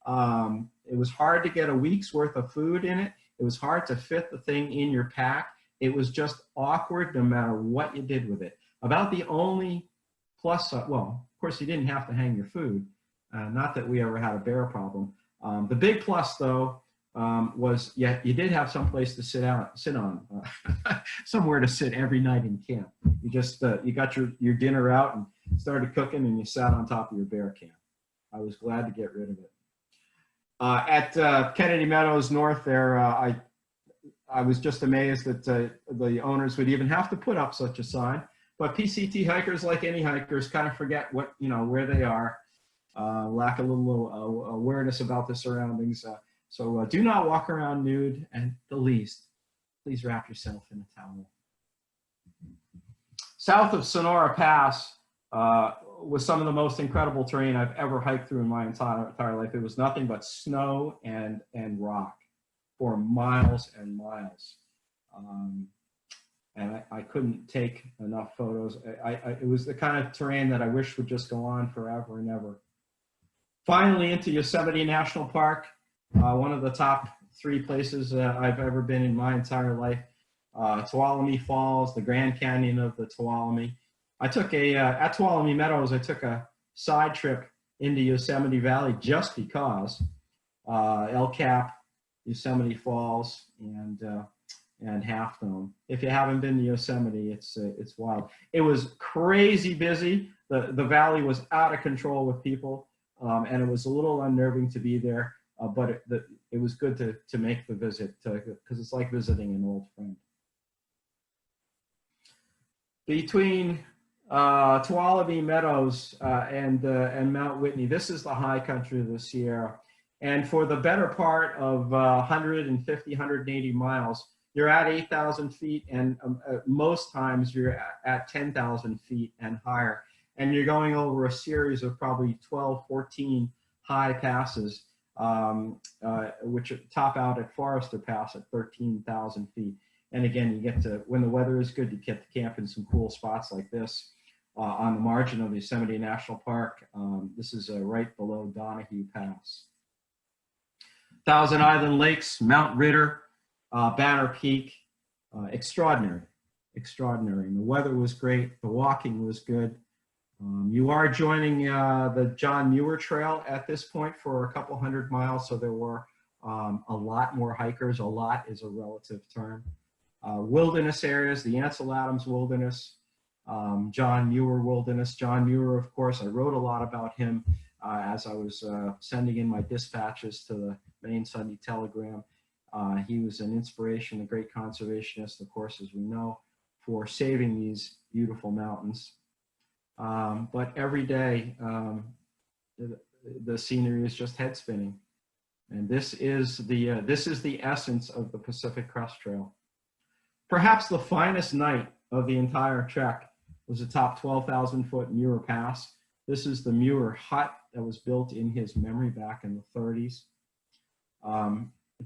It was hard to get a week's worth of food in it. It was hard to fit the thing in your pack. It was just awkward no matter what you did with it. About the only plus, well, of course you didn't have to hang your food. Not that we ever had a bear problem. The big plus though, was you did have some place to sit on, somewhere to sit every night in camp. You just, you got your dinner out and started cooking, and you sat on top of your bear can. I was glad to get rid of it. At Kennedy Meadows North there, I was just amazed that the owners would even have to put up such a sign. But PCT hikers, like any hikers, kind of forget where they are, lack a little awareness about the surroundings. So do not walk around nude, and the least, please wrap yourself in a towel. South of Sonora Pass was some of the most incredible terrain I've ever hiked through in my entire life. It was nothing but snow and rock for miles and miles. And I couldn't take enough photos. It was the kind of terrain that I wish would just go on forever and ever. Finally, into Yosemite National Park. One of the top 3 places I've ever been in my entire life. Tuolumne Falls, the Grand Canyon of the Tuolumne. At Tuolumne Meadows, I took a side trip into Yosemite Valley just because. El Cap, Yosemite Falls, and Half Dome. If you haven't been to Yosemite, it's wild. It was crazy busy. The valley was out of control with people, and it was a little unnerving to be there. But it was good to make the visit, because it's like visiting an old friend. Between Tuolumne Meadows and Mount Whitney, this is the high country of the Sierra. And for the better part of 150, 180 miles, you're at 8,000 feet, and most times you're at 10,000 feet and higher. And you're going over a series of probably 12, 14 high passes. Which top out at Forester Pass at 13,000 feet. And again, you get to, when the weather is good, you get to camp in some cool spots like this on the margin of Yosemite National Park. This is right below Donahue Pass. Thousand Island Lakes, Mount Ritter, Banner Peak, extraordinary. And the weather was great, the walking was good. You are joining the John Muir Trail at this point for a couple 100 miles, so there were a lot more hikers. A lot is a relative term. Wilderness areas, the Ansel Adams Wilderness, John Muir Wilderness. John Muir, of course, I wrote a lot about him as I was sending in my dispatches to the Maine Sunday Telegram. He was an inspiration, a great conservationist, of course, as we know, for saving these beautiful mountains. But every day, the scenery is just head spinning. And this is the essence of the Pacific Crest Trail. Perhaps the finest night of the entire trek was atop 12,000 foot Muir Pass. This is the Muir hut that was built in his memory back in the 30s.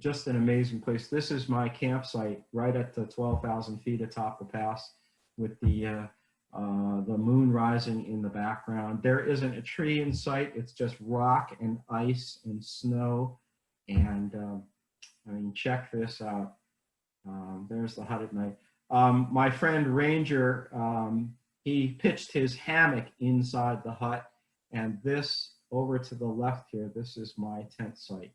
Just an amazing place. This is my campsite right at the 12,000 feet atop the pass, with the moon rising in the background. There isn't a tree in sight. It's just rock and ice and snow. And I mean, check this out. There's the hut at night. My friend Ranger, he pitched his hammock inside the hut. And this over to the left here, this is my tent site.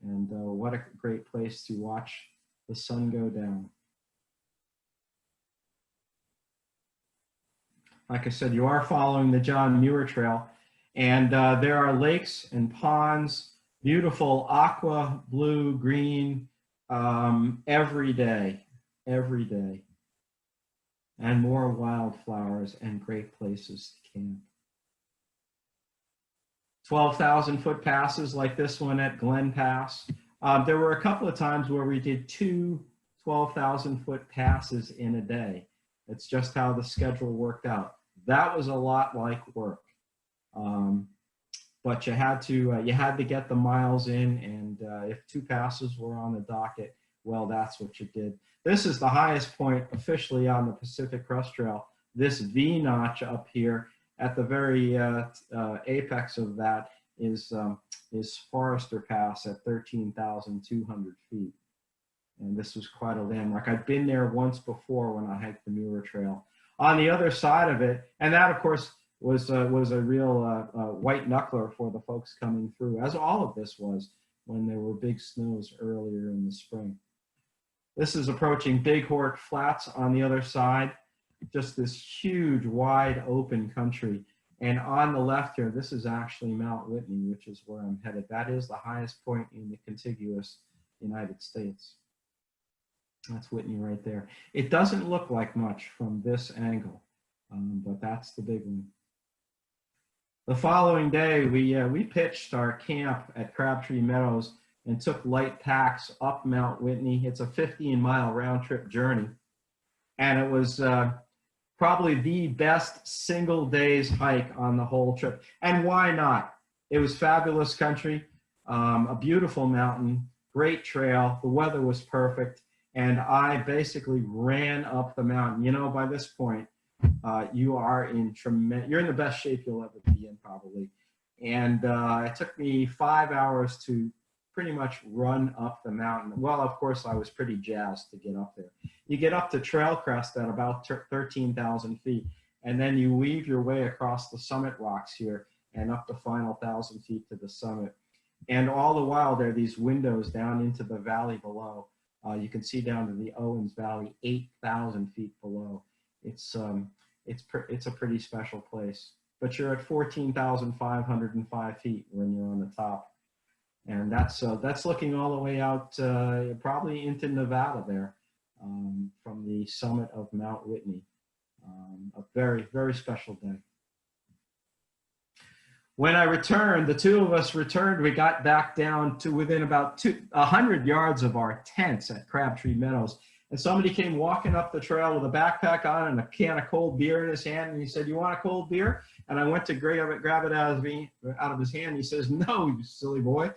And what a great place to watch the sun go down. like I said, you are following the John Muir Trail, and there are lakes and ponds, beautiful aqua, blue, green, every day, and more wildflowers and great places to camp. 12,000-foot passes like this one at Glen Pass. There were a couple of times where we did 2 12,000-foot passes in a day. It's just how the schedule worked out. That was a lot like work, but you had to get the miles in, and if 2 passes were on the docket, well, that's what you did. This is the highest point officially on the Pacific Crest Trail. This V notch up here at the very apex of that is Forester Pass at 13,200 feet. And this was quite a landmark. I'd been there once before when I hiked the Muir Trail. On the other side of it, and that of course was a real white knuckler for the folks coming through, as all of this was when there were big snows earlier in the spring. This is approaching Big Horn Flats on the other side, just this huge, wide open country. And on the left here, this is actually Mount Whitney, which is where I'm headed. That is the highest point in the contiguous United States. That's Whitney right there. It doesn't look like much from this angle, but that's the big one. The following day, we pitched our camp at Crabtree Meadows and took light packs up Mount Whitney. It's a 15-mile round-trip journey, and it was probably the best single day's hike on the whole trip. And why not? It was fabulous country, a beautiful mountain, great trail. The weather was perfect. And I basically ran up the mountain. You know, by this point, you're in the best shape you'll ever be in, probably. And it took me 5 hours to pretty much run up the mountain. Well, of course, I was pretty jazzed to get up there. You get up to Trail Crest at about 13,000 feet, and then you weave your way across the summit rocks here and up the final 1,000 feet to the summit. And all the while, there are these windows down into the valley below. You can see down to the Owens Valley, 8,000 feet below. It's a pretty special place. But you're at 14,505 feet when you're on the top, and that's looking all the way out, probably into Nevada there, from the summit of Mount Whitney. A very, very special day. When I returned, the two of us returned, we got back down to within about 100 yards of our tents at Crabtree Meadows. And somebody came walking up the trail with a backpack on and a can of cold beer in his hand. And he said, "You want a cold beer?" And I went to grab it out of his hand. He says, "No, you silly boy.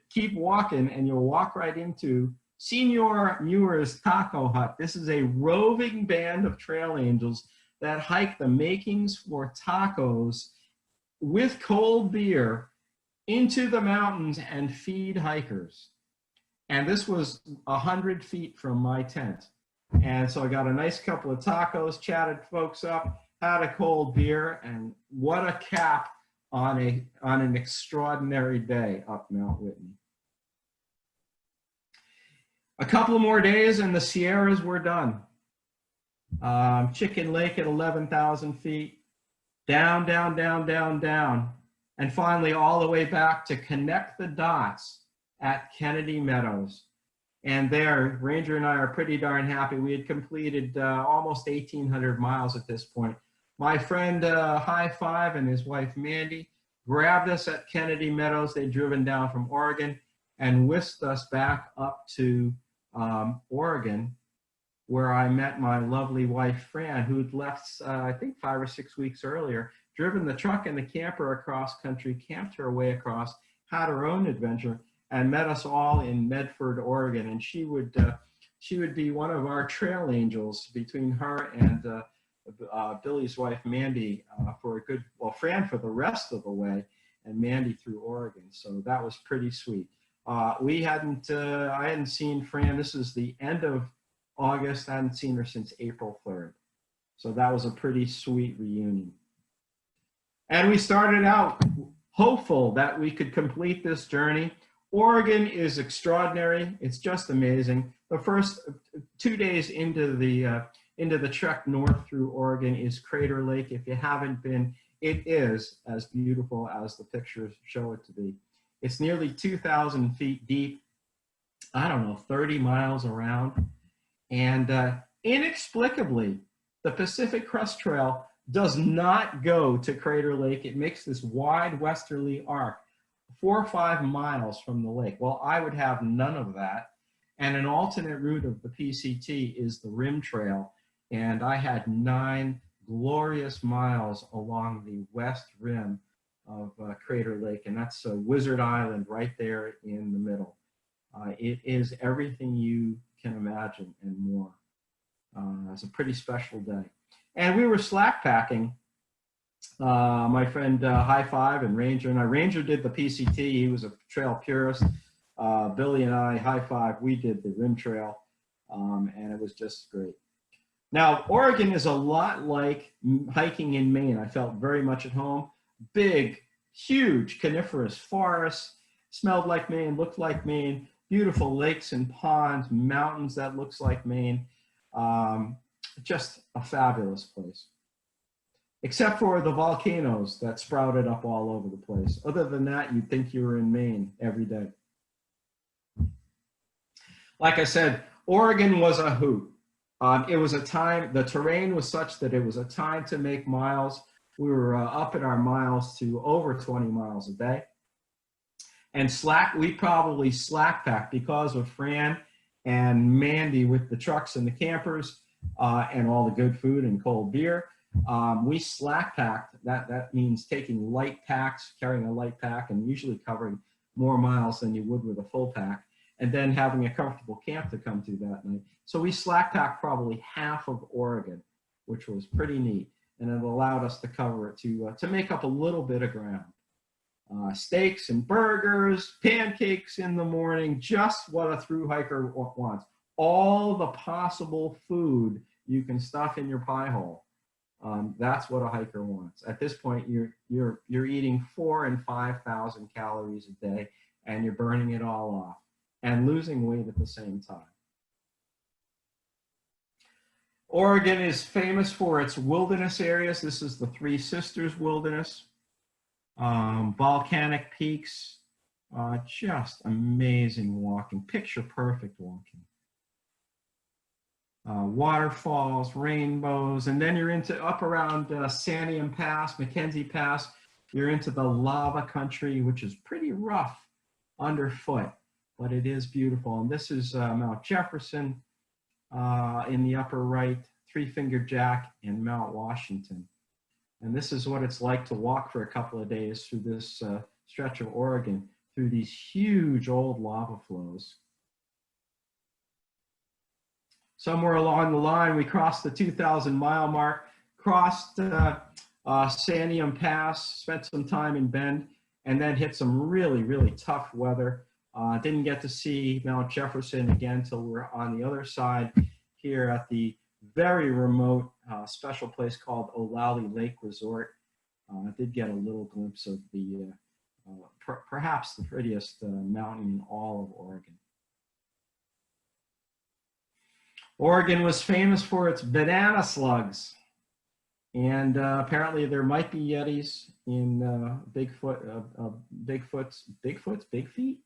Keep walking and you'll walk right into Senor Muir's Taco Hut." This is a roving band of trail angels that hike the makings for tacos with cold beer into the mountains and feed hikers. And this was 100 feet from my tent. And so I got a nice couple of tacos, chatted folks up, had a cold beer, and what a cap on an extraordinary day up Mount Whitney. A couple more days and the Sierras were done. Chicken Lake at 11,000 feet. Down, down, down, down, down, and finally all the way back to connect the dots at Kennedy Meadows. And there, Ranger and I are pretty darn happy. We had completed almost 1,800 miles at this point. My friend High Five and his wife Mandy grabbed us at Kennedy Meadows. They'd driven down from Oregon and whisked us back up to Oregon, where I met my lovely wife, Fran, who'd left, I think 5 or 6 weeks earlier, driven the truck and the camper across country, camped her way across, had her own adventure, and met us all in Medford, Oregon. And she would be one of our trail angels between her and Billy's wife, Mandy, Fran for the rest of the way, and Mandy through Oregon. So that was pretty sweet. I hadn't seen Fran. This is the end of August. I hadn't seen her since April 3rd. So that was a pretty sweet reunion. And we started out hopeful that we could complete this journey. Oregon is extraordinary. It's just amazing. The first 2 days into into the trek north through Oregon is Crater Lake. If you haven't been, it is as beautiful as the pictures show it to be. It's nearly 2,000 feet deep, I don't know, 30 miles around. And inexplicably, the Pacific Crest Trail does not go to Crater Lake. It makes this wide westerly arc, 4 or 5 miles from the lake. Well, I would have none of that. And an alternate route of the PCT is the Rim Trail. And I had 9 glorious miles along the west rim of Crater Lake. And that's Wizard Island right there in the middle. It is everything you can imagine and more. It's a pretty special day. And we were slack packing. My friend High Five and Ranger, and Ranger did the PCT. He was a trail purist. Billy and I, High Five, we did the Rim Trail, and it was just great. Now, Oregon is a lot like hiking in Maine. I felt very much at home. Big, huge coniferous forests, smelled like Maine, looked like Maine, beautiful lakes and ponds, mountains that looks like Maine. Just a fabulous place. Except for the volcanoes that sprouted up all over the place. Other than that, you'd think you were in Maine every day. Like I said, Oregon was a hoot. It was a time, the terrain was such that it was a time to make miles. We were up at our miles to over 20 miles a day. And we probably slack packed because of Fran and Mandy with the trucks and the campers and all the good food and cold beer. We slack packed. That means taking light packs, carrying a light pack, and usually covering more miles than you would with a full pack, and then having a comfortable camp to come to that night. So we slack packed probably half of Oregon, which was pretty neat, and it allowed us to cover it to make up a little bit of ground. Steaks and burgers, pancakes in the morning, just what a thru hiker wants. All the possible food you can stuff in your pie hole. That's what a hiker wants. At this point, you're eating 4,000 and 5,000 calories a day, and you're burning it all off and losing weight at the same time. Oregon is famous for its wilderness areas. This is the Three Sisters Wilderness. Volcanic peaks, just amazing walking, picture perfect walking. Waterfalls, rainbows, and then you're into up around Santiam Pass, Mackenzie Pass. You're into the lava country, which is pretty rough underfoot, but it is beautiful. And this is Mount Jefferson in the upper right, Three-Fingered Jack, and Mount Washington. And this is what it's like to walk for a couple of days through this stretch of Oregon, through these huge old lava flows. Somewhere along the line, we crossed the 2,000 mile mark, crossed Santiam Pass, spent some time in Bend, and then hit some really, really tough weather. Didn't get to see Mount Jefferson again until we're on the other side here at the very remote special place called Olallie Lake Resort. I did get a little glimpse of the perhaps the prettiest mountain in all of Oregon. Oregon was famous for its banana slugs, and apparently there might be Yetis in big feet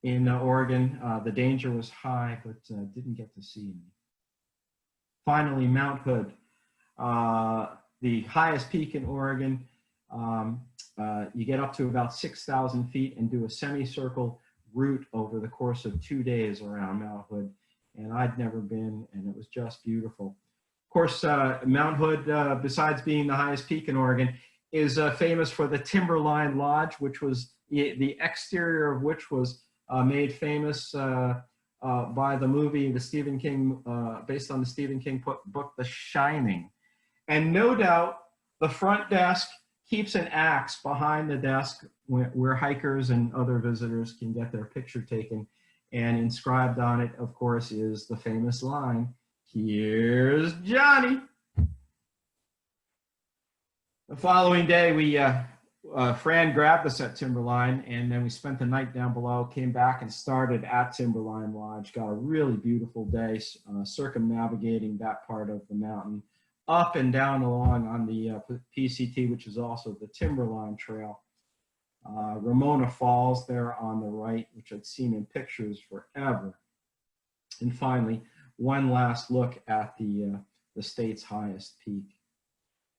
in Oregon. The danger was high, but didn't get to see any. Finally, Mount Hood, the highest peak in Oregon. You get up to about 6,000 feet and do a semicircle route over the course of 2 days around Mount Hood. And I'd never been, and it was just beautiful. Of course, Mount Hood, besides being the highest peak in Oregon, is famous for the Timberline Lodge, which was the exterior of which was made famous by the movie, the Stephen King, based on the Stephen King book, The Shining. And no doubt, the front desk keeps an axe behind the desk where hikers and other visitors can get their picture taken. And inscribed on it, of course, is the famous line, "Here's Johnny." The following day, we Fran grabbed us at Timberline, and then we spent the night down below, came back and started at Timberline Lodge. Got a really beautiful day circumnavigating that part of the mountain, up and down along on the PCT, which is also the Timberline Trail. Ramona Falls there on the right, which I'd seen in pictures forever. And finally, one last look at the state's highest peak.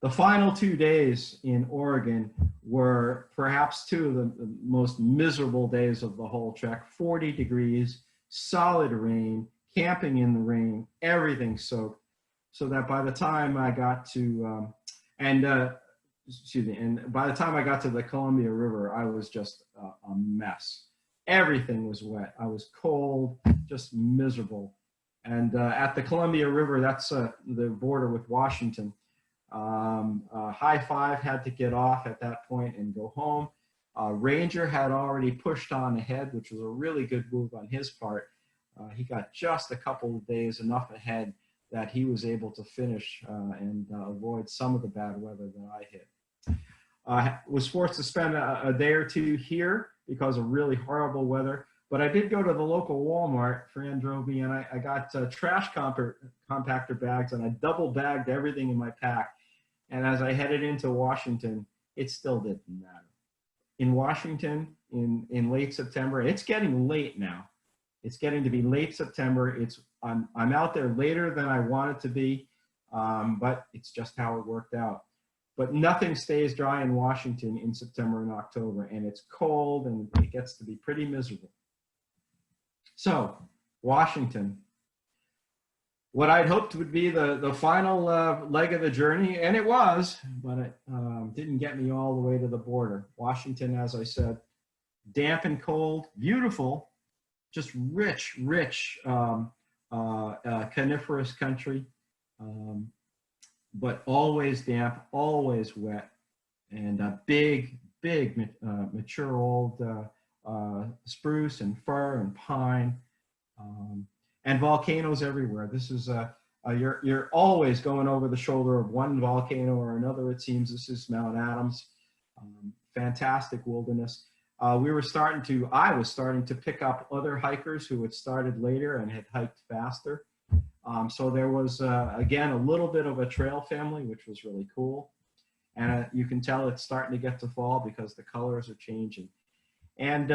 The final 2 days in Oregon were perhaps two of the most miserable days of the whole trek. 40 degrees, solid rain, camping in the rain, everything soaked. So that by the time I got to, and by the time I got to the Columbia River, I was just a mess. Everything was wet. I was cold, just miserable. And at the Columbia River, that's the border with Washington. High Five had to get off at that point and go home. Ranger had already pushed on ahead, which was a really good move on his part. He got just a couple of days enough ahead that he was able to finish and avoid some of the bad weather that I hit. I was forced to spend a day or two here because of really horrible weather, but I did go to the local Walmart. Fran drove me, and I got trash compactor bags, and I double bagged everything in my pack. And as I headed into Washington, it still didn't matter. In Washington, in late September, it's getting late now. It's getting to be late September. I'm out there later than I wanted to be, but it's just how it worked out. But nothing stays dry in Washington in September and October, and it's cold, and it gets to be pretty miserable. So, Washington. What I'd hoped would be the final leg of the journey, and it was, but it didn't get me all the way to the border. Washington, as I said, damp and cold, beautiful, just rich coniferous country, but always damp, always wet, and a big mature old spruce and fir and pine. And volcanoes everywhere. This is you're always going over the shoulder of one volcano or another. It seems this is Mount Adams. Fantastic wilderness. I was starting to pick up other hikers who had started later and had hiked faster. So there was again a little bit of a trail family, which was really cool. And you can tell it's starting to get to fall because the colors are changing. And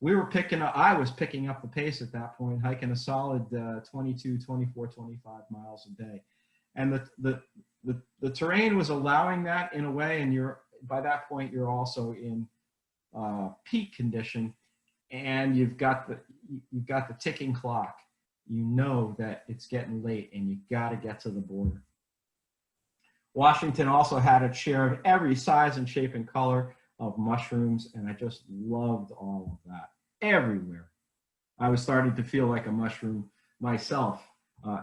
I was picking up the pace at that point, hiking a solid 22, 24, 25 miles a day. And the terrain was allowing that in a way, and by that point, you're also in peak condition, and you've got the ticking clock. You know that it's getting late, and you got to get to the border. Washington also had its share of every size and shape and color of mushrooms, and I just loved all of that. Everywhere. I was starting to feel like a mushroom myself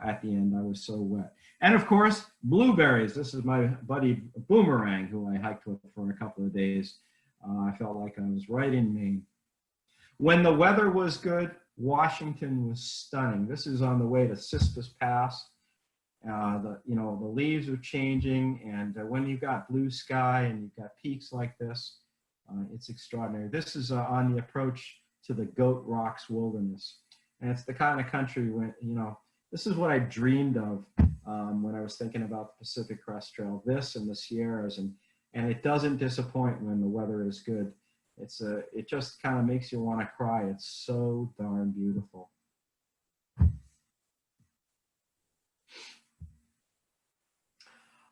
at the end. I was so wet. And of course, blueberries. This is my buddy Boomerang, who I hiked with for a couple of days. I felt like I was right in Maine. When the weather was good, Washington was stunning. This is on the way to Sispus Pass. The leaves are changing, and when you've got blue sky and you've got peaks like this, it's extraordinary. This is on the approach to the Goat Rocks Wilderness, and it's the kind of country when this is what I dreamed of when I was thinking about the Pacific Crest Trail. This and the Sierras, and it doesn't disappoint when the weather is good. It just kind of makes you want to cry. It's so darn beautiful.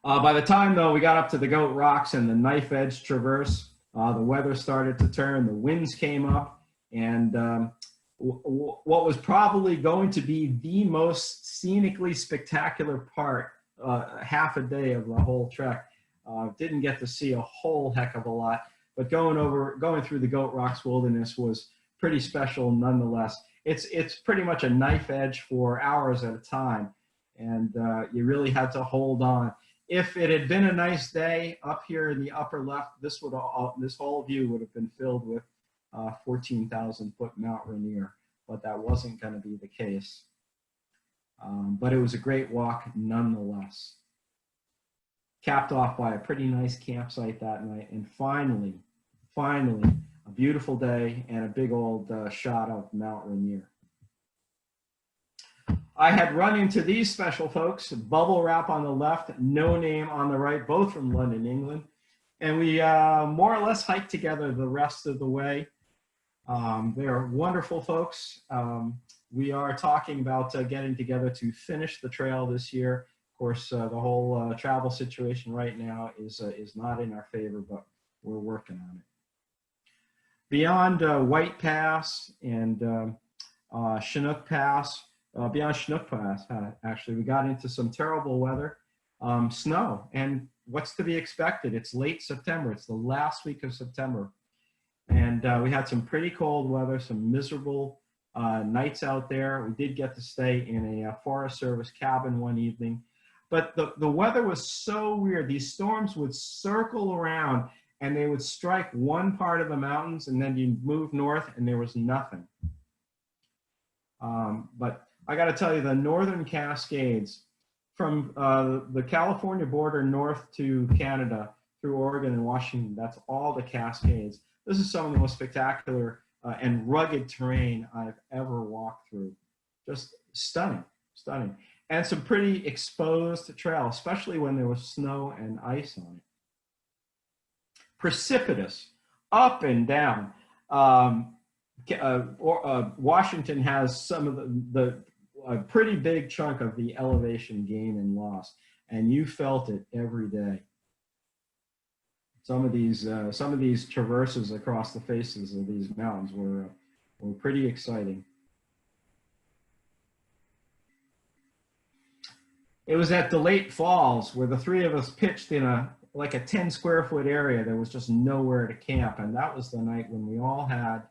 By the time, though, we got up to the Goat Rocks and the Knife Edge Traverse, the weather started to turn, the winds came up, and what was probably going to be the most scenically spectacular part, half a day of the whole trek, didn't get to see a whole heck of a lot, but going through the Goat Rocks Wilderness was pretty special nonetheless. It's pretty much a knife edge for hours at a time, and you really had to hold on. If it had been a nice day up here in the upper left, this whole view would have been filled with 14,000-foot Mount Rainier, but that wasn't going to be the case. But it was a great walk nonetheless. capped off by a pretty nice campsite that night. And finally, a beautiful day and a big old shot of Mount Rainier. I had run into these special folks, Bubble Wrap on the left, No Name on the right, both from London, England. And we more or less hiked together the rest of the way. They are wonderful folks. We are talking about getting together to finish the trail this year. Of course, the whole travel situation right now is not in our favor, but we're working on it. Beyond White Pass and Chinook Pass, beyond Chinook Pass, actually, we got into some terrible weather, snow, and what's to be expected? It's late September. It's the last week of September. And we had some pretty cold weather, some miserable nights out there. We did get to stay in a Forest Service cabin one evening. But the weather was so weird. These storms would circle around and they would strike one part of the mountains and then you move north and there was nothing. But I got to tell you, the Northern Cascades, from the California border north to Canada, through Oregon and Washington, that's all the Cascades. This is some of the most spectacular and rugged terrain I've ever walked through. Just stunning, stunning. And some pretty exposed trail, especially when there was snow and ice on it. Precipitous, up and down. Washington has some of a pretty big chunk of the elevation gain and loss, and you felt it every day. Some of these traverses across the faces of these mountains were pretty exciting. It was at the Lake Falls where the three of us pitched in like a 10 square foot area. There was just nowhere to camp, and that was the night when we all had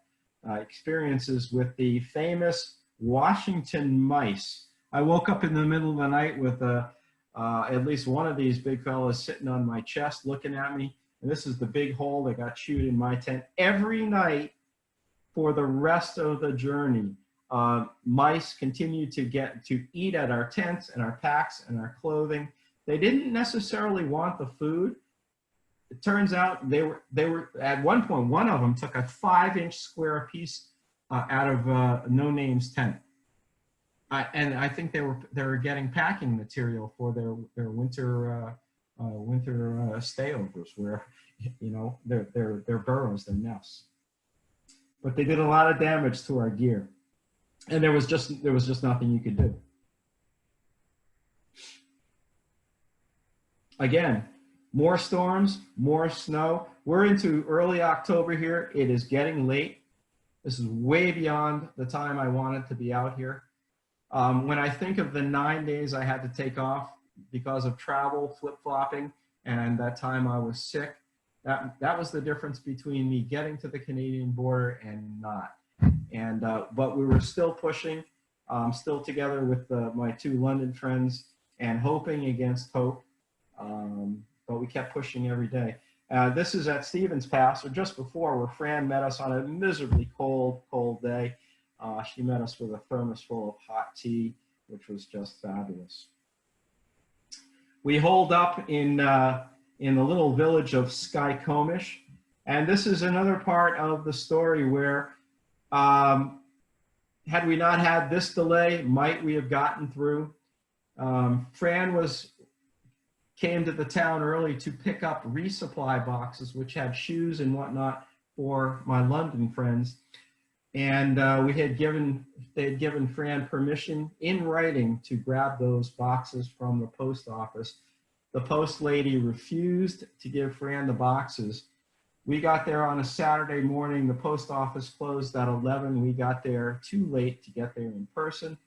experiences with the famous Washington mice. I woke up in the middle of the night with at least one of these big fellas sitting on my chest looking at me. And this is the big hole that got chewed in my tent. Every night for the rest of the journey, mice continued to eat at our tents and our packs and our clothing. They didn't necessarily want the food. It turns out they were at one point, one of them took a 5-inch square piece out of No Name's tent. And I think they were getting packing material for their winter stayovers, where, you know, their burrows, their nests. But they did a lot of damage to our gear, and there was just nothing you could do. Again, more storms, more snow. We're into early October here. It is getting late. This is way beyond the time I wanted to be out here. When I think of the 9 days I had to take off because of travel, flip-flopping, and that time I was sick, that was the difference between me getting to the Canadian border and not. And but we were still pushing, still together with my two London friends, and hoping against hope. But we kept pushing every day. This is at Stevens Pass, or just before, where Fran met us on a miserably cold day. She met us with a thermos full of hot tea, which was just fabulous. We holed up in the little village of Skycomish, and this is another part of the story where, had we not had this delay, might we have gotten through? Fran came to the town early to pick up resupply boxes, which had shoes and whatnot for my London friends. And they had given Fran permission in writing to grab those boxes from the post office. The post lady refused to give Fran the boxes. We got there on a Saturday morning. The post office closed at 11. We got there too late to get there in person.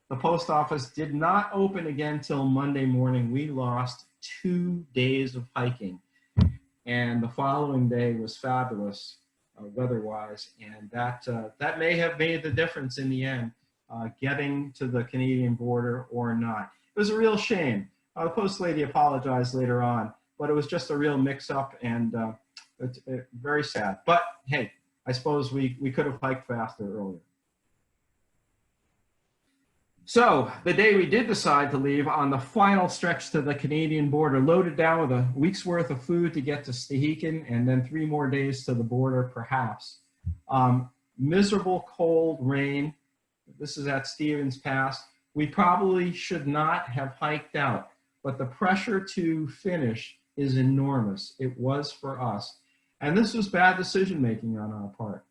The post office did not open again till Monday morning. We lost 2 days of hiking, and the following day was fabulous weather-wise, and that may have made the difference in the end, getting to the Canadian border or not. It was a real shame. The post lady apologized later on, but it was just a real mix-up, and it's very sad. But hey, I suppose we could have hiked faster earlier. So the day we did decide to leave, on the final stretch to the Canadian border, loaded down with a week's worth of food to get to Stehekin, and then 3 more days to the border, perhaps. Miserable cold rain. This is at Stevens Pass. We probably should not have hiked out, but the pressure to finish is enormous. It was for us. And this was bad decision making on our part.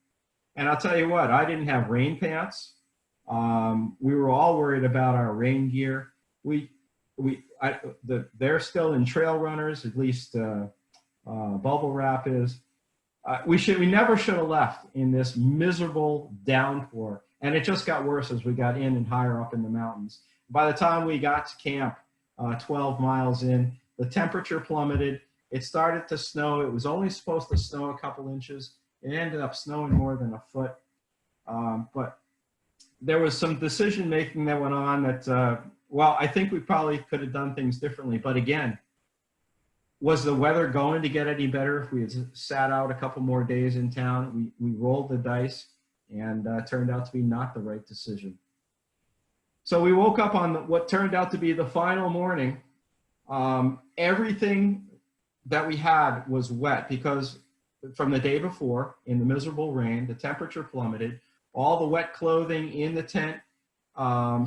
And I'll tell you what, I didn't have rain pants. We were all worried about our rain gear. They're still in trail runners, at least Bubble Wrap is. We never should have left in this miserable downpour. And it just got worse as we got in and higher up in the mountains. By the time we got to camp, 12 miles in, the temperature plummeted. It started to snow. It was only supposed to snow a couple inches. It ended up snowing more than a foot. But there was some decision making that went on that, well, I think we probably could have done things differently. But again, was the weather going to get any better if we had sat out a couple more days in town? We rolled the dice, and turned out to be not the right decision. So we woke up on what turned out to be the final morning. Everything that we had was wet because from the day before, in the miserable rain, the temperature plummeted. All the wet clothing in the tent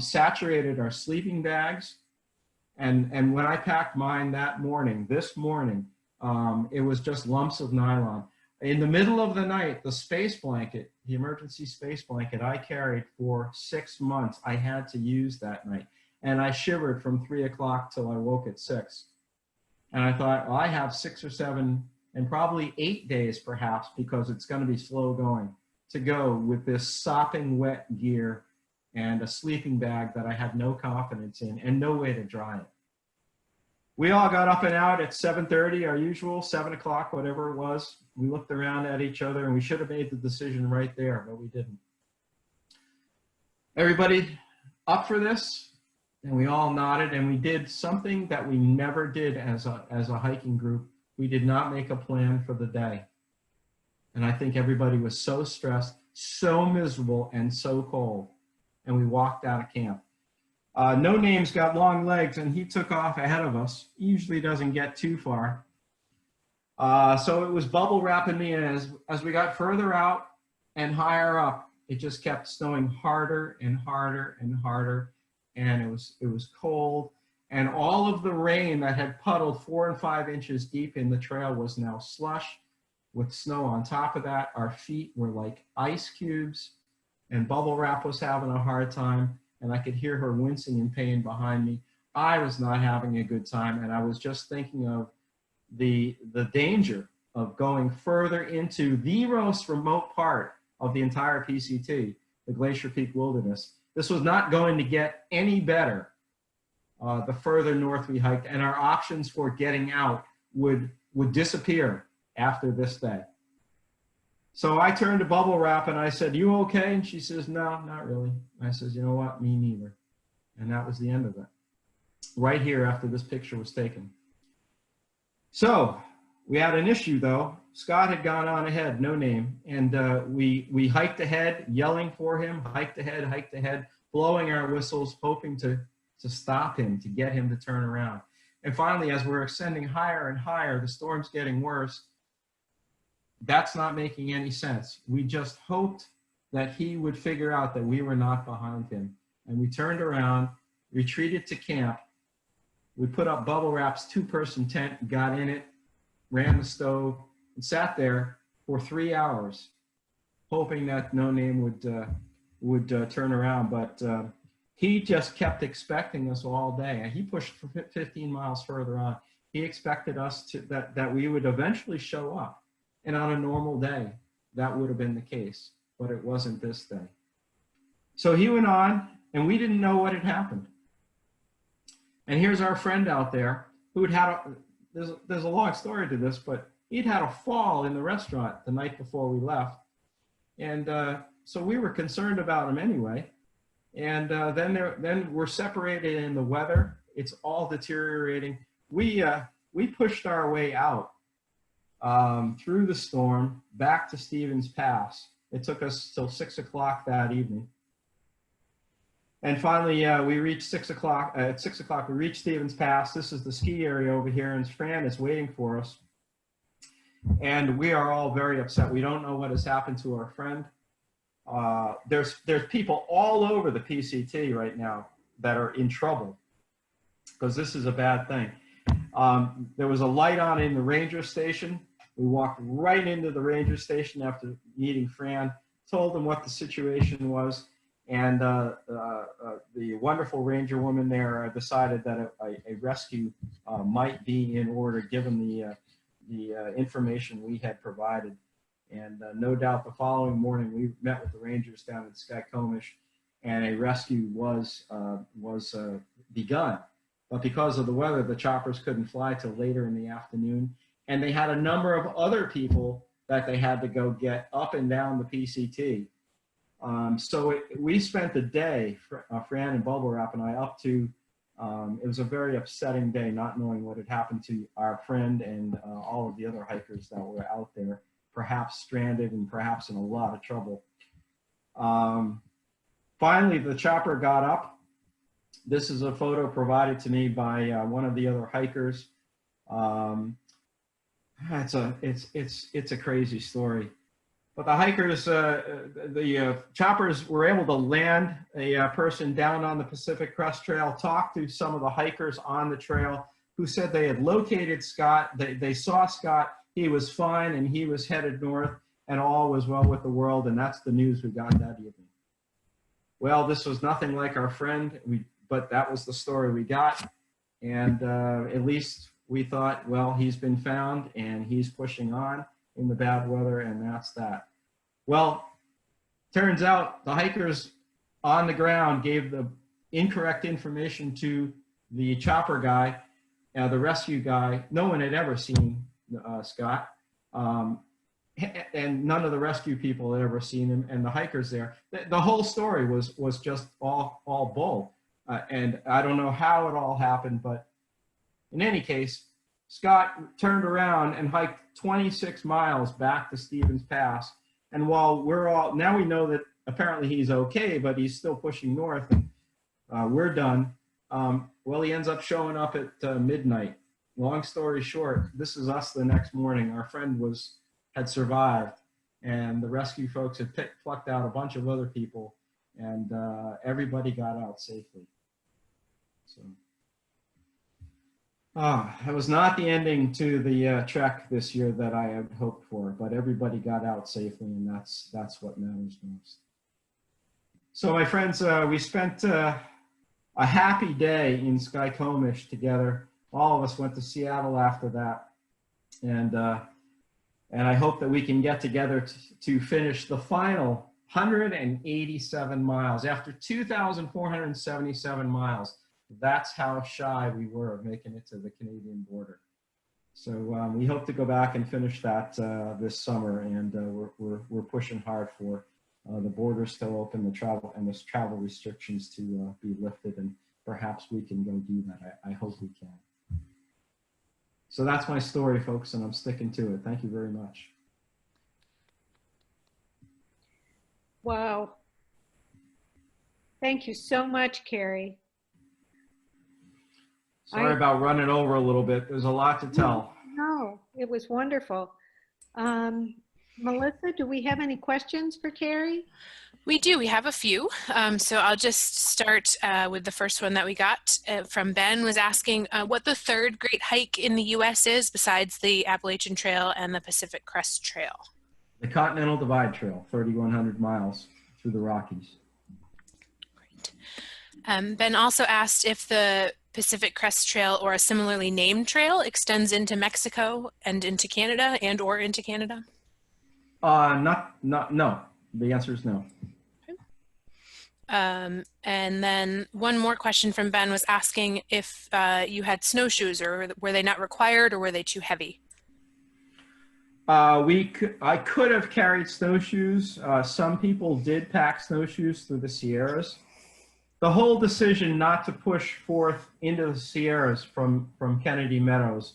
saturated our sleeping bags. And when I packed mine that morning, this morning, it was just lumps of nylon. In the middle of the night, the space blanket, the emergency space blanket I carried for 6 months, I had to use that night. And I shivered from 3 o'clock till I woke at 6. And I thought, well, I have 6 or 7 and probably 8 days perhaps, because it's going to be slow going, to go with this sopping wet gear and a sleeping bag that I had no confidence in and no way to dry it. We all got up and out at 7:30, our usual, 7 o'clock, whatever it was. We looked around at each other, and we should have made the decision right there, but we didn't. Everybody up for this? And we all nodded, and we did something that we never did as a hiking group. We did not make a plan for the day. And I think everybody was so stressed, so miserable, and so cold. And we walked out of camp. No Name's got long legs, and he took off ahead of us. He usually doesn't get too far. So it was Bubble Wrap and me, and as we got further out and higher up, it just kept snowing harder and harder and harder, and it was cold. And all of the rain that had puddled 4 and 5 inches deep in the trail was now slush with snow on top of that. Our feet were like ice cubes, and Bubble Wrap was having a hard time. And I could hear her wincing in pain behind me. I was not having a good time, and I was just thinking of the danger of going further into the most remote part of the entire PCT, the Glacier Peak Wilderness. This was not going to get any better the further north we hiked, and our options for getting out would disappear after this day. So I turned to Bubble Wrap and I said, "You okay?" And she says, "No, not really." I says, "You know what? Me neither." And that was the end of it. Right here after this picture was taken. So we had an issue though. Scott had gone on ahead, No Name. And we hiked ahead, yelling for him, hiked ahead, blowing our whistles, hoping to stop him, to get him to turn around. And finally, as we're ascending higher and higher, the storm's getting worse. That's not making any sense. We just hoped that he would figure out that we were not behind him. And we turned around, retreated to camp. We put up Bubble Wrap's 2-person tent, got in it, ran the stove, and sat there for 3 hours, hoping that No Name would turn around. But he just kept expecting us all day. And he pushed 15 miles further on. He expected us that we would eventually show up. And on a normal day, that would have been the case, but it wasn't this day. So he went on, and we didn't know what had happened. And here's our friend out there who had there's a long story to this, but he'd had a fall in the restaurant the night before we left. And so we were concerned about him anyway. And then we're separated in the weather. It's all deteriorating. We pushed our way out through the storm back to Stevens Pass. It took us till 6 o'clock that evening. And finally, we reached 6 o'clock. At 6 o'clock, we reached Stevens Pass. This is the ski area over here, and Fran is waiting for us. And we are all very upset. We don't know what has happened to our friend. There's people all over the PCT right now that are in trouble because this is a bad thing. There was a light on in the ranger station. We walked right into the ranger station after meeting Fran, told them what the situation was, and the wonderful ranger woman there decided that a rescue might be in order given the information we had provided. And no doubt the following morning we met with the rangers down in Skykomish, and a rescue was begun. But because of the weather, the choppers couldn't fly till later in the afternoon. And they had a number of other people that they had to go get up and down the PCT. So we spent the day, Fran and Bubble Wrap and I, up to, it was a very upsetting day not knowing what had happened to our friend and all of the other hikers that were out there, perhaps stranded and perhaps in a lot of trouble. Finally, the chopper got up. This is a photo provided to me by one of the other hikers. It's a crazy story. But the hikers, the choppers were able to land a person down on the Pacific Crest Trail, talk to some of the hikers on the trail who said they had located Scott. They saw Scott, he was fine, and he was headed north, and all was well with the world, and that's the news we got that evening. Well, this was nothing like our friend, but that was the story we got, and at least we thought, well, he's been found, and he's pushing on in the bad weather, and that's that. Well, turns out the hikers on the ground gave the incorrect information to the chopper guy, the rescue guy. No one had ever seen Scott, and none of the rescue people had ever seen him, and the hikers there. The whole story was just all bull, and I don't know how it all happened, but in any case, Scott turned around and hiked 26 miles back to Stevens Pass. And while now we know that apparently he's okay, but he's still pushing north, and we're done. Well, he ends up showing up at midnight. Long story short, this is us the next morning. Our friend had survived, and the rescue folks had plucked out a bunch of other people, and everybody got out safely. So. It was not the ending to the trek this year that I had hoped for, but everybody got out safely, and that's what matters most. So my friends, we spent a happy day in Skykomish together. All of us went to Seattle after that, and I hope that we can get together to finish the final 187 miles after 2,477 miles. That's how shy we were of making it to the Canadian border. So we hope to go back and finish that this summer, and we're pushing hard for the borders to open, the travel restrictions to be lifted, and perhaps we can go do that. I hope we can. So that's my story, folks, and I'm sticking to it. Thank you very much. Wow. Thank you so much, Carey. Sorry about running over a little bit. There's a lot to tell. No, it was wonderful. Melissa, do we have any questions for Carey? We do. We have a few. So I'll just start with the first one that we got from Ben, was asking what the third great hike in the U.S. is besides the Appalachian Trail and the Pacific Crest Trail. The Continental Divide Trail, 3,100 miles through the Rockies. Great. Ben also asked if the Pacific Crest Trail or a similarly named trail extends into Mexico and into Canada or into Canada? No. The answer is no. Okay. And then one more question from Ben was asking if you had snowshoes, or were they not required, or were they too heavy? I could have carried snowshoes. Some people did pack snowshoes through the Sierras. The whole decision not to push forth into the Sierras from Kennedy Meadows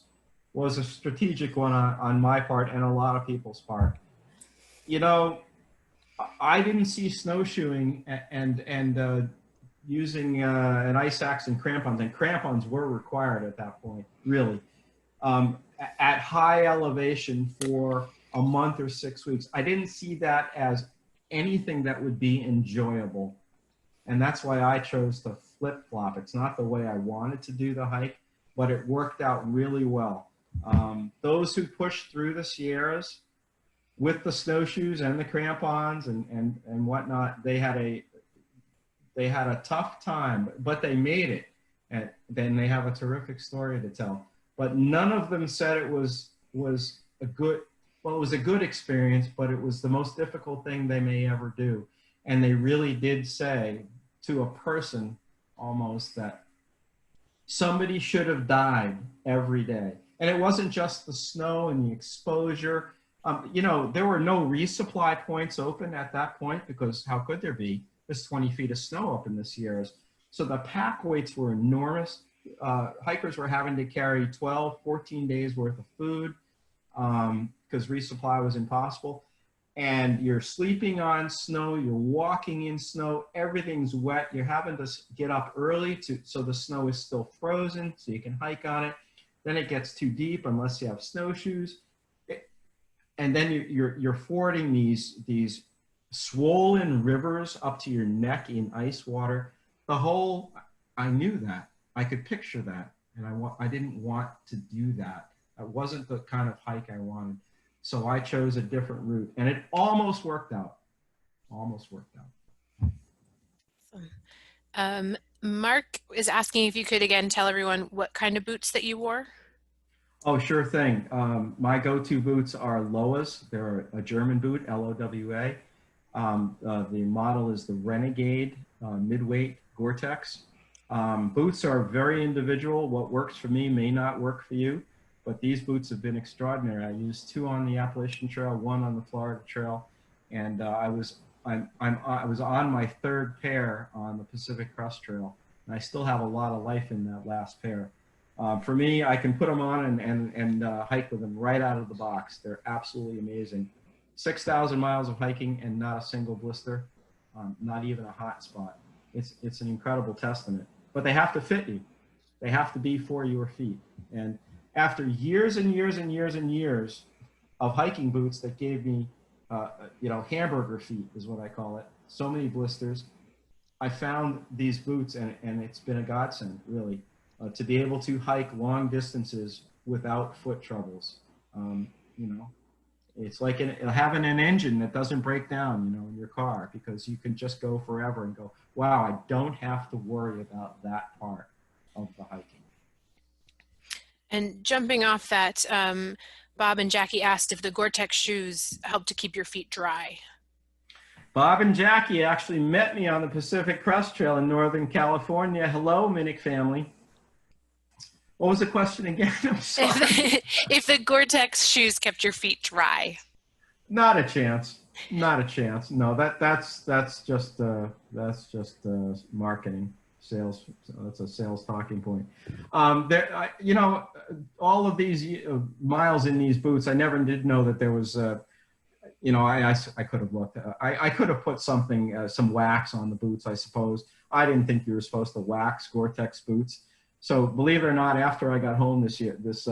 was a strategic one on my part and a lot of people's part. You know, I didn't see snowshoeing and using an ice axe and crampons were required at that point, really. At high elevation for a month or 6 weeks. I didn't see that as anything that would be enjoyable. And that's why I chose to flip-flop. It's not the way I wanted to do the hike, but it worked out really well. Those who pushed through the Sierras with the snowshoes and the crampons and whatnot, they had a tough time, but they made it. And then they have a terrific story to tell. But none of them said it was a good, well, it was a good experience, but it was the most difficult thing they may ever do. And they really did say to a person almost that somebody should have died every day. And it wasn't just the snow and the exposure. You know, there were no resupply points open at that point because how could there be? There's 20 feet of snow up in the Sierras. So the pack weights were enormous. Hikers were having to carry 12, 14 days worth of food because resupply was impossible. And you're sleeping on snow, you're walking in snow, everything's wet. You're having to get up early so the snow is still frozen so you can hike on it. Then it gets too deep unless you have snowshoes. And then you're fording these swollen rivers up to your neck in ice water. I knew that. I could picture that, and I didn't want to do that. It wasn't the kind of hike I wanted. So I chose a different route, and it almost worked out. Almost worked out. Awesome. Mark is asking if you could again tell everyone what kind of boots that you wore. Oh, sure thing. My go-to boots are Lowas. They're a German boot, L-O-W-A. The model is the Renegade midweight Gore-Tex. Boots are very individual. What works for me may not work for you, but these boots have been extraordinary. I used 2 on the Appalachian Trail, 1 on the Florida Trail, and I was on my 3rd pair on the Pacific Crest Trail, and I still have a lot of life in that last pair. For me, I can put them on and hike with them right out of the box. They're absolutely amazing. 6,000 miles of hiking and not a single blister, not even a hot spot. It's an incredible testament. But they have to fit you. They have to be for your feet. And after years and years and years and years of hiking boots that gave me, hamburger feet is what I call it, so many blisters, I found these boots and it's been a godsend, really, to be able to hike long distances without foot troubles. It's like having an engine that doesn't break down, in your car, because you can just go forever and go, wow, I don't have to worry about that part of the hiking. And jumping off that, Bob and Jackie asked if the Gore-Tex shoes help to keep your feet dry. Bob and Jackie actually met me on the Pacific Crest Trail in Northern California. Hello, Minnick family. What was the question again? I'm sorry. If the Gore-Tex shoes kept your feet dry. Not a chance. Not a chance. No, that's just marketing, sales. That's a sales talking point. All of these miles in these boots, I never did know that there was. I could have looked. I could have put something, some wax on the boots, I suppose. I didn't think you were supposed to wax Gore-Tex boots. So believe it or not, after I got home this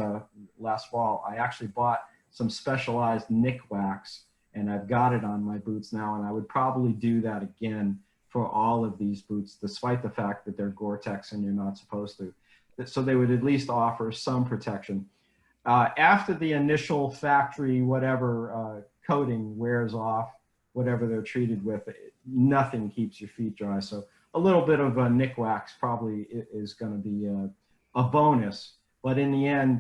last fall, I actually bought some specialized nick wax, and I've got it on my boots now, and I would probably do that again for all of these boots, despite the fact that they're Gore-Tex and you're not supposed to. So they would at least offer some protection. After the initial factory, coating wears off, whatever they're treated with, nothing keeps your feet dry. So a little bit of nick wax probably is going to be a bonus, but in the end,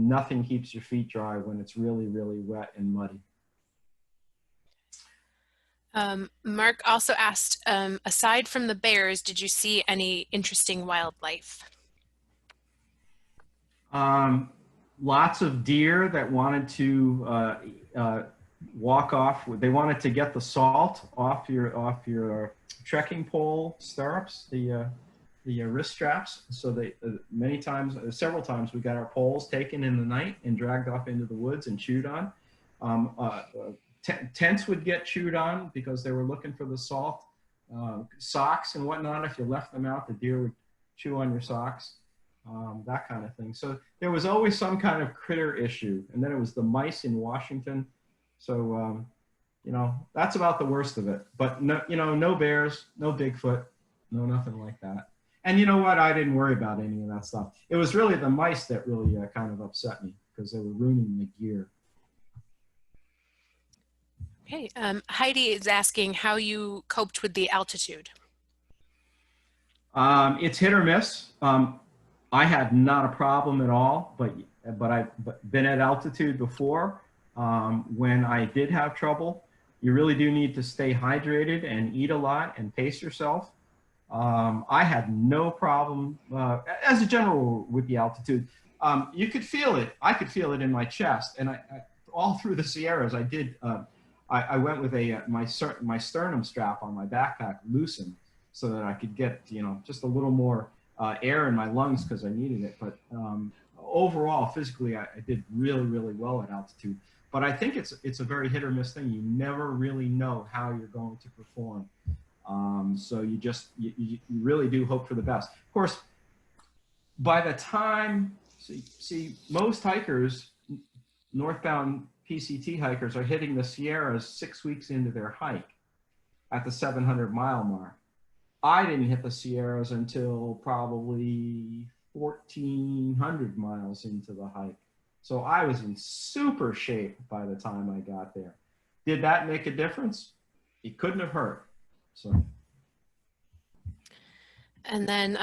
nothing keeps your feet dry when it's really, really wet and muddy. Mark also asked, aside from the bears, did you see any interesting wildlife? Lots of deer that wanted to walk off. They wanted to get the salt off your trekking pole stirrups, the wrist straps. So they several times we got our poles taken in the night and dragged off into the woods and chewed on. Tents would get chewed on because they were looking for the salt. socks and whatnot. If you left them out, the deer would chew on your socks, that kind of thing. So there was always some kind of critter issue. And then it was the mice in Washington. So, you know, that's about the worst of it. But no, you know, no bears, no Bigfoot, no nothing like that. And you know what? I didn't worry about any of that stuff. It was really the mice that really kind of upset me because they were ruining the gear. Okay, Heidi is asking how you coped with the altitude. It's hit or miss. I had not a problem at all, but I've been at altitude before. When I did have trouble, you really do need to stay hydrated and eat a lot and pace yourself. I had no problem, as a general rule, with the altitude. You could feel it. I could feel it in my chest, and I all through the Sierras, I did. I went with my sternum strap on my backpack loosened so that I could get, you know, just a little more air in my lungs because I needed it. But overall, physically, I did really, really well at altitude. But I think it's a very hit or miss thing. You never really know how you're going to perform. So you really do hope for the best. Of course, by the time, see most hikers, northbound PCT hikers are hitting the Sierras 6 weeks into their hike at the 700-mile mark. I didn't hit the Sierras until probably 1,400 miles into the hike. So I was in super shape by the time I got there. Did that make a difference? It couldn't have hurt. So. And then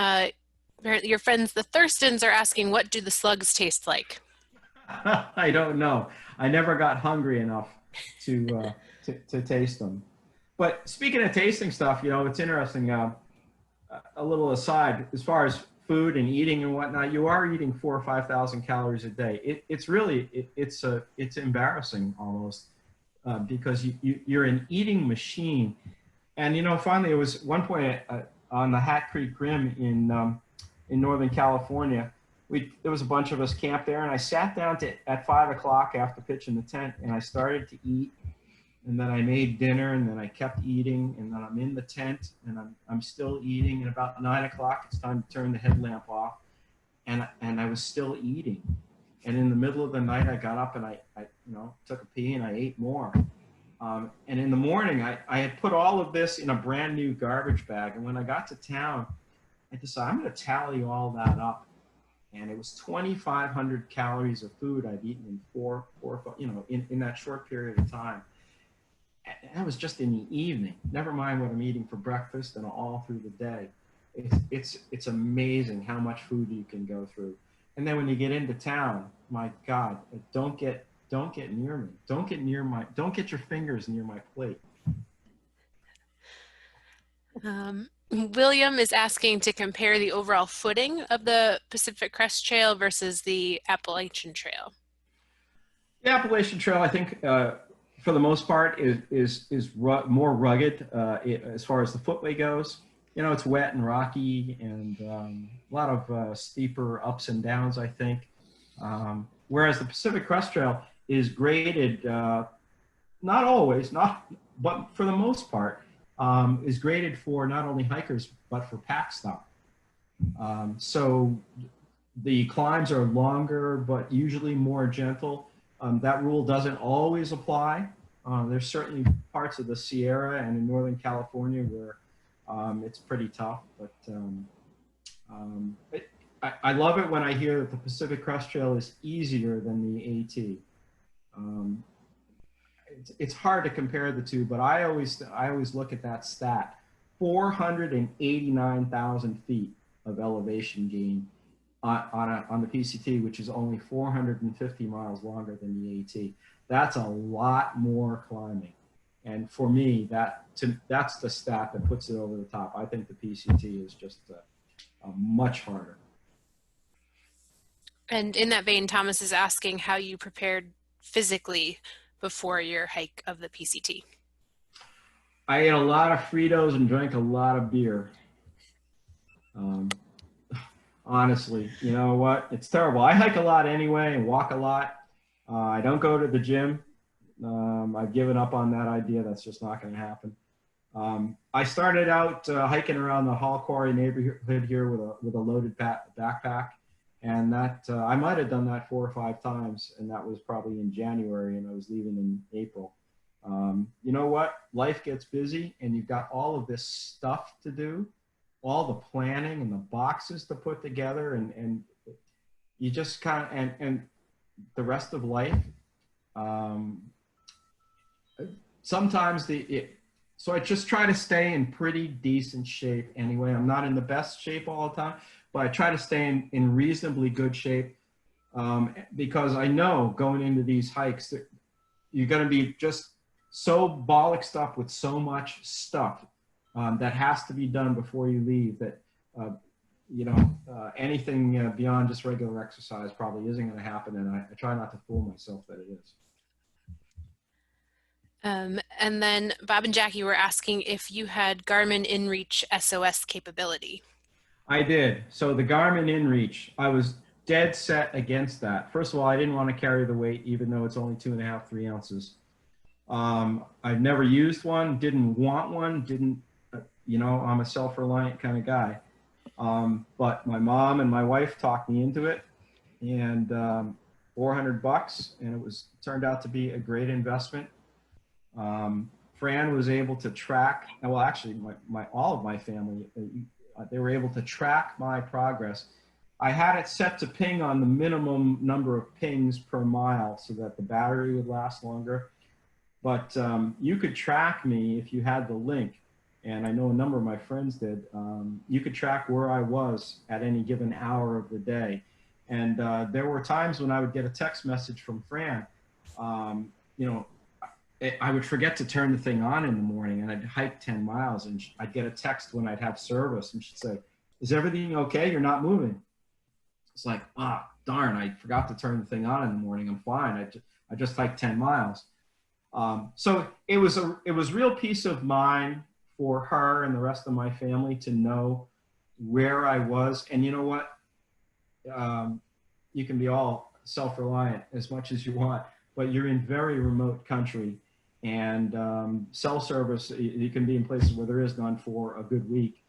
your friends, the Thurstons, are asking, what do the slugs taste like? I don't know. I never got hungry enough to taste them. But speaking of tasting stuff, you know, it's interesting. A little aside, as far as food and eating and whatnot, you are eating 4,000 or 5,000 calories a day. It's embarrassing almost because you're an eating machine. And you know, finally, it was one point on the Hat Creek Rim in Northern California. There was a bunch of us camped there, and I sat down at 5 o'clock after pitching the tent, and I started to eat, and then I made dinner, and then I kept eating, and then I'm in the tent, and I'm still eating, and about 9 o'clock, it's time to turn the headlamp off, and I was still eating, and in the middle of the night, I got up and I took a pee and I ate more, and in the morning, I had put all of this in a brand new garbage bag, and when I got to town, I decided I'm going to tally all that up. And it was 2,500 calories of food I'd eaten in that short period of time. And that was just in the evening. Never mind what I'm eating for breakfast and all through the day. It's amazing how much food you can go through. And then when you get into town, my God, don't get near me. Don't get your fingers near my plate. William is asking to compare the overall footing of the Pacific Crest Trail versus the Appalachian Trail. The Appalachian Trail, I think, for the most part, is more rugged as far as the footway goes. You know, it's wet and rocky and a lot of steeper ups and downs, I think. Whereas the Pacific Crest Trail is graded, not always, but for the most part, is graded for not only hikers, but for pack stop. So the climbs are longer, but usually more gentle. That rule doesn't always apply. There's certainly parts of the Sierra and in Northern California where it's pretty tough, but I love it when I hear that the Pacific Crest Trail is easier than the AT. It's hard to compare the two, but I always look at that stat: 489,000 feet of elevation gain on the PCT, which is only 450 miles longer than the AT. That's a lot more climbing, and for me, that's the stat that puts it over the top. I think the PCT is just much harder. And in that vein, Thomas is asking how you prepared physically before your hike of the PCT. I ate a lot of Fritos and drank a lot of beer. Honestly, you know what? It's terrible. I hike a lot anyway and walk a lot. I don't go to the gym. I've given up on that idea. That's just not going to happen. I started out hiking around the Hall Quarry neighborhood here with a loaded backpack, and that I might have done that 4 or 5 times, and that was probably in January, and I was leaving in April. You know what? Life gets busy, and you've got all of this stuff to do, all the planning and the boxes to put together, and you just kind of and the rest of life. Sometimes so I just try to stay in pretty decent shape anyway. I'm not in the best shape all the time, but I try to stay in reasonably good shape because I know going into these hikes that you're going to be just so bollocksed up with so much stuff that has to be done before you leave that, anything beyond just regular exercise probably isn't going to happen. And I try not to fool myself that it is. And then Bob and Jackie were asking if you had Garmin InReach SOS capability. I did. So the Garmin InReach, I was dead set against that. First of all, I didn't want to carry the weight, even though it's only 2.5, 3 ounces. I've never used one, didn't want one, I'm a self-reliant kind of guy. But my mom and my wife talked me into it, and $400, and it turned out to be a great investment. Fran was able to track, well, actually all of my family, they were able to track my progress. I had it set to ping on the minimum number of pings per mile so that the battery would last longer. But you could track me if you had the link, and I know a number of my friends did. You could track where I was at any given hour of the day. And there were times when I would get a text message from Fran, I would forget to turn the thing on in the morning, and I'd hike 10 miles, and I'd get a text when I'd have service, and she'd say, "Is everything okay? You're not moving." It's like, darn, I forgot to turn the thing on in the morning. I'm fine. I just hiked 10 miles. So it was real peace of mind for her and the rest of my family to know where I was. And you know what? You can be all self-reliant as much as you want, but you're in very remote country, and cell service, you can be in places where there is none for a good week.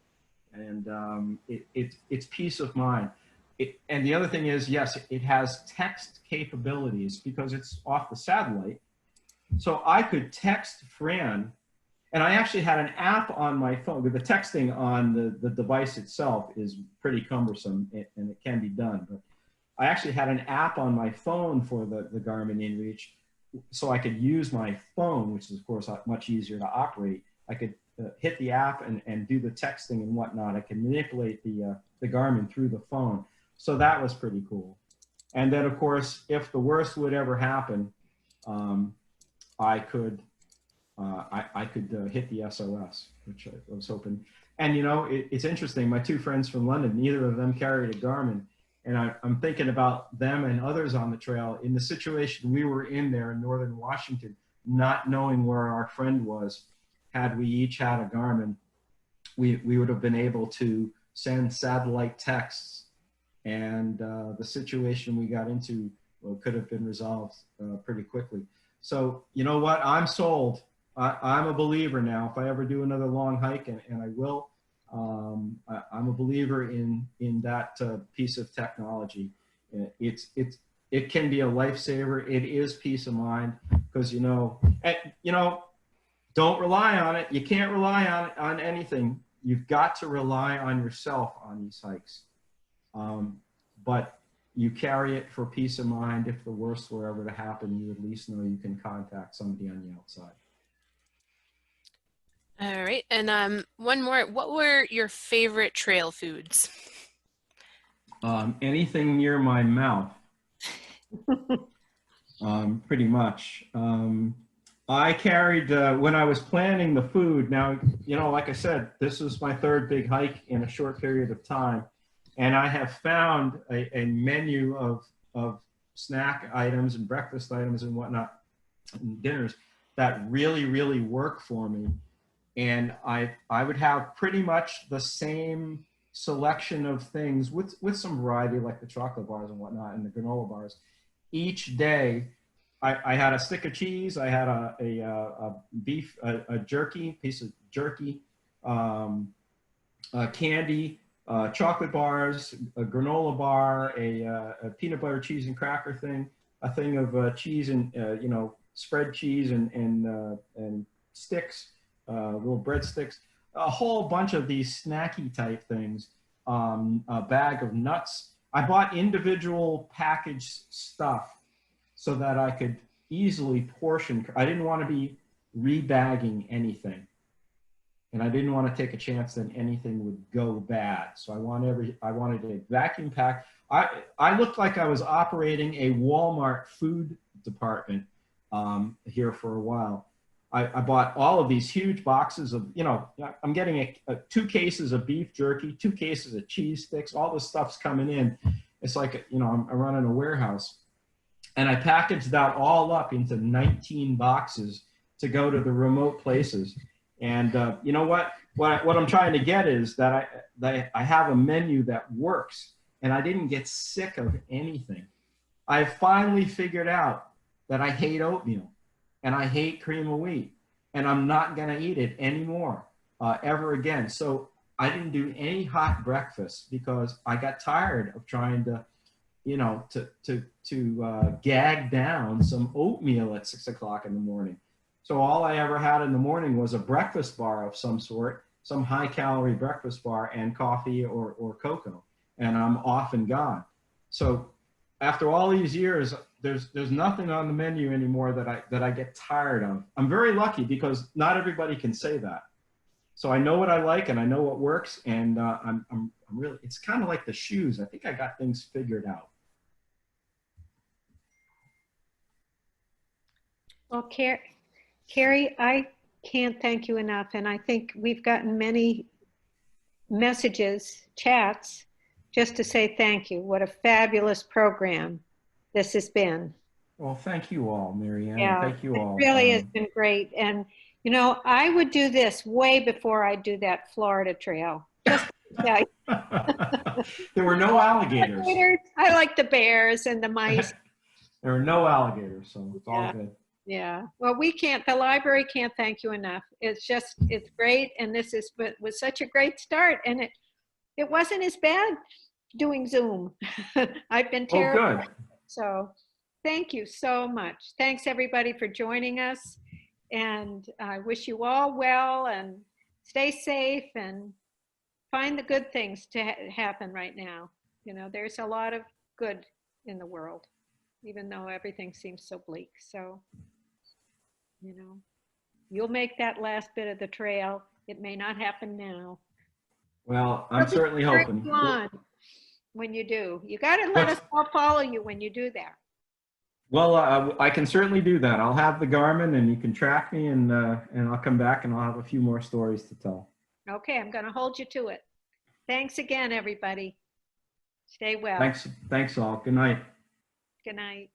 And it's peace of mind. And the other thing is, yes, it has text capabilities because it's off the satellite. So I could text Fran, and I actually had an app on my phone. The texting on the device itself is pretty cumbersome, and it can be done. But I actually had an app on my phone for the Garmin InReach, so I could use my phone, which is, of course, much easier to operate. I could hit the app and do the texting and whatnot. I could manipulate the Garmin through the phone. So that was pretty cool. And then, of course, if the worst would ever happen, I could hit the SOS, which I was hoping. And it's interesting. My 2 friends from London, neither of them carried a Garmin, and I'm thinking about them and others on the trail in the situation we were in there in northern Washington, not knowing where our friend was. Had we each had a Garmin, we would have been able to send satellite texts, and the situation we got into could have been resolved pretty quickly. So you know what? I'm sold. I'm a believer now. If I ever do another long hike, and I will, I'm a believer in that piece of technology. It can be a lifesaver. It is peace of mind because don't rely on it. You can't rely on anything. You've got to rely on yourself on these hikes. But you carry it for peace of mind. If the worst were ever to happen, you at least know you can contact somebody on the outside. All right, and one more. What were your favorite trail foods? Anything near my mouth, pretty much. I carried, when I was planning the food, now, like I said, this was my 3rd big hike in a short period of time. And I have found a menu of snack items and breakfast items and whatnot, and dinners that really, really work for me. And I would have pretty much the same selection of things with some variety, like the chocolate bars and whatnot, and the granola bars. Each day, I had a stick of cheese. I had a piece of jerky, candy, chocolate bars, a granola bar, a peanut butter cheese and cracker thing, a thing of cheese and spread cheese and sticks, little bread sticks, a whole bunch of these snacky type things, a bag of nuts. I bought individual packaged stuff so that I could easily portion. I didn't want to be rebagging anything. And I didn't want to take a chance that anything would go bad. So I wanted a vacuum pack. I looked like I was operating a Walmart food department here for a while. I bought all of these huge boxes of, I'm getting 2 cases of beef jerky, 2 cases of cheese sticks, all this stuff's coming in. It's like, I'm running a warehouse. And I packaged that all up into 19 boxes to go to the remote places. And you know what I'm trying to get is that I have a menu that works, and I didn't get sick of anything. I finally figured out that I hate oatmeal and I hate cream of wheat, and I'm not going to eat it anymore ever again. So I didn't do any hot breakfast because I got tired of trying to, to gag down some oatmeal at 6 o'clock in the morning. So all I ever had in the morning was a breakfast bar of some sort, some high calorie breakfast bar, and coffee or cocoa, and I'm off and gone. So after all these years, there's nothing on the menu anymore that I get tired of. I'm very lucky because not everybody can say that. So I know what I like and I know what works, and I'm really, it's kind of like the shoes. I think I got things figured out. Well, Carey, I can't thank you enough. And I think we've gotten many messages, chats, just to say thank you. What a fabulous program this has been. Well, thank you all, Mary Ann. Yeah, Thank you all. it really has been great. And, I would do this way before I do that Florida trail. Just yeah. There were no alligators. I like the bears and the mice. There were no alligators, so it's all good. Yeah. Well, the library can't thank you enough. It's great. And this was such a great start. And it wasn't as bad doing Zoom. I've been terrible. Oh, good. So thank you so much. Thanks everybody for joining us. And I wish you all well and stay safe and find the good things to happen right now. There's a lot of good in the world, even though everything seems so bleak. So, you'll make that last bit of the trail. It may not happen now. Well, I'm certainly hoping. When you do, you got to let us all follow you when you do that. Well, I can certainly do that. I'll have the Garmin, and you can track me, and I'll come back, and I'll have a few more stories to tell. Okay, I'm going to hold you to it. Thanks again, everybody. Stay well. Thanks all. Good night. Good night.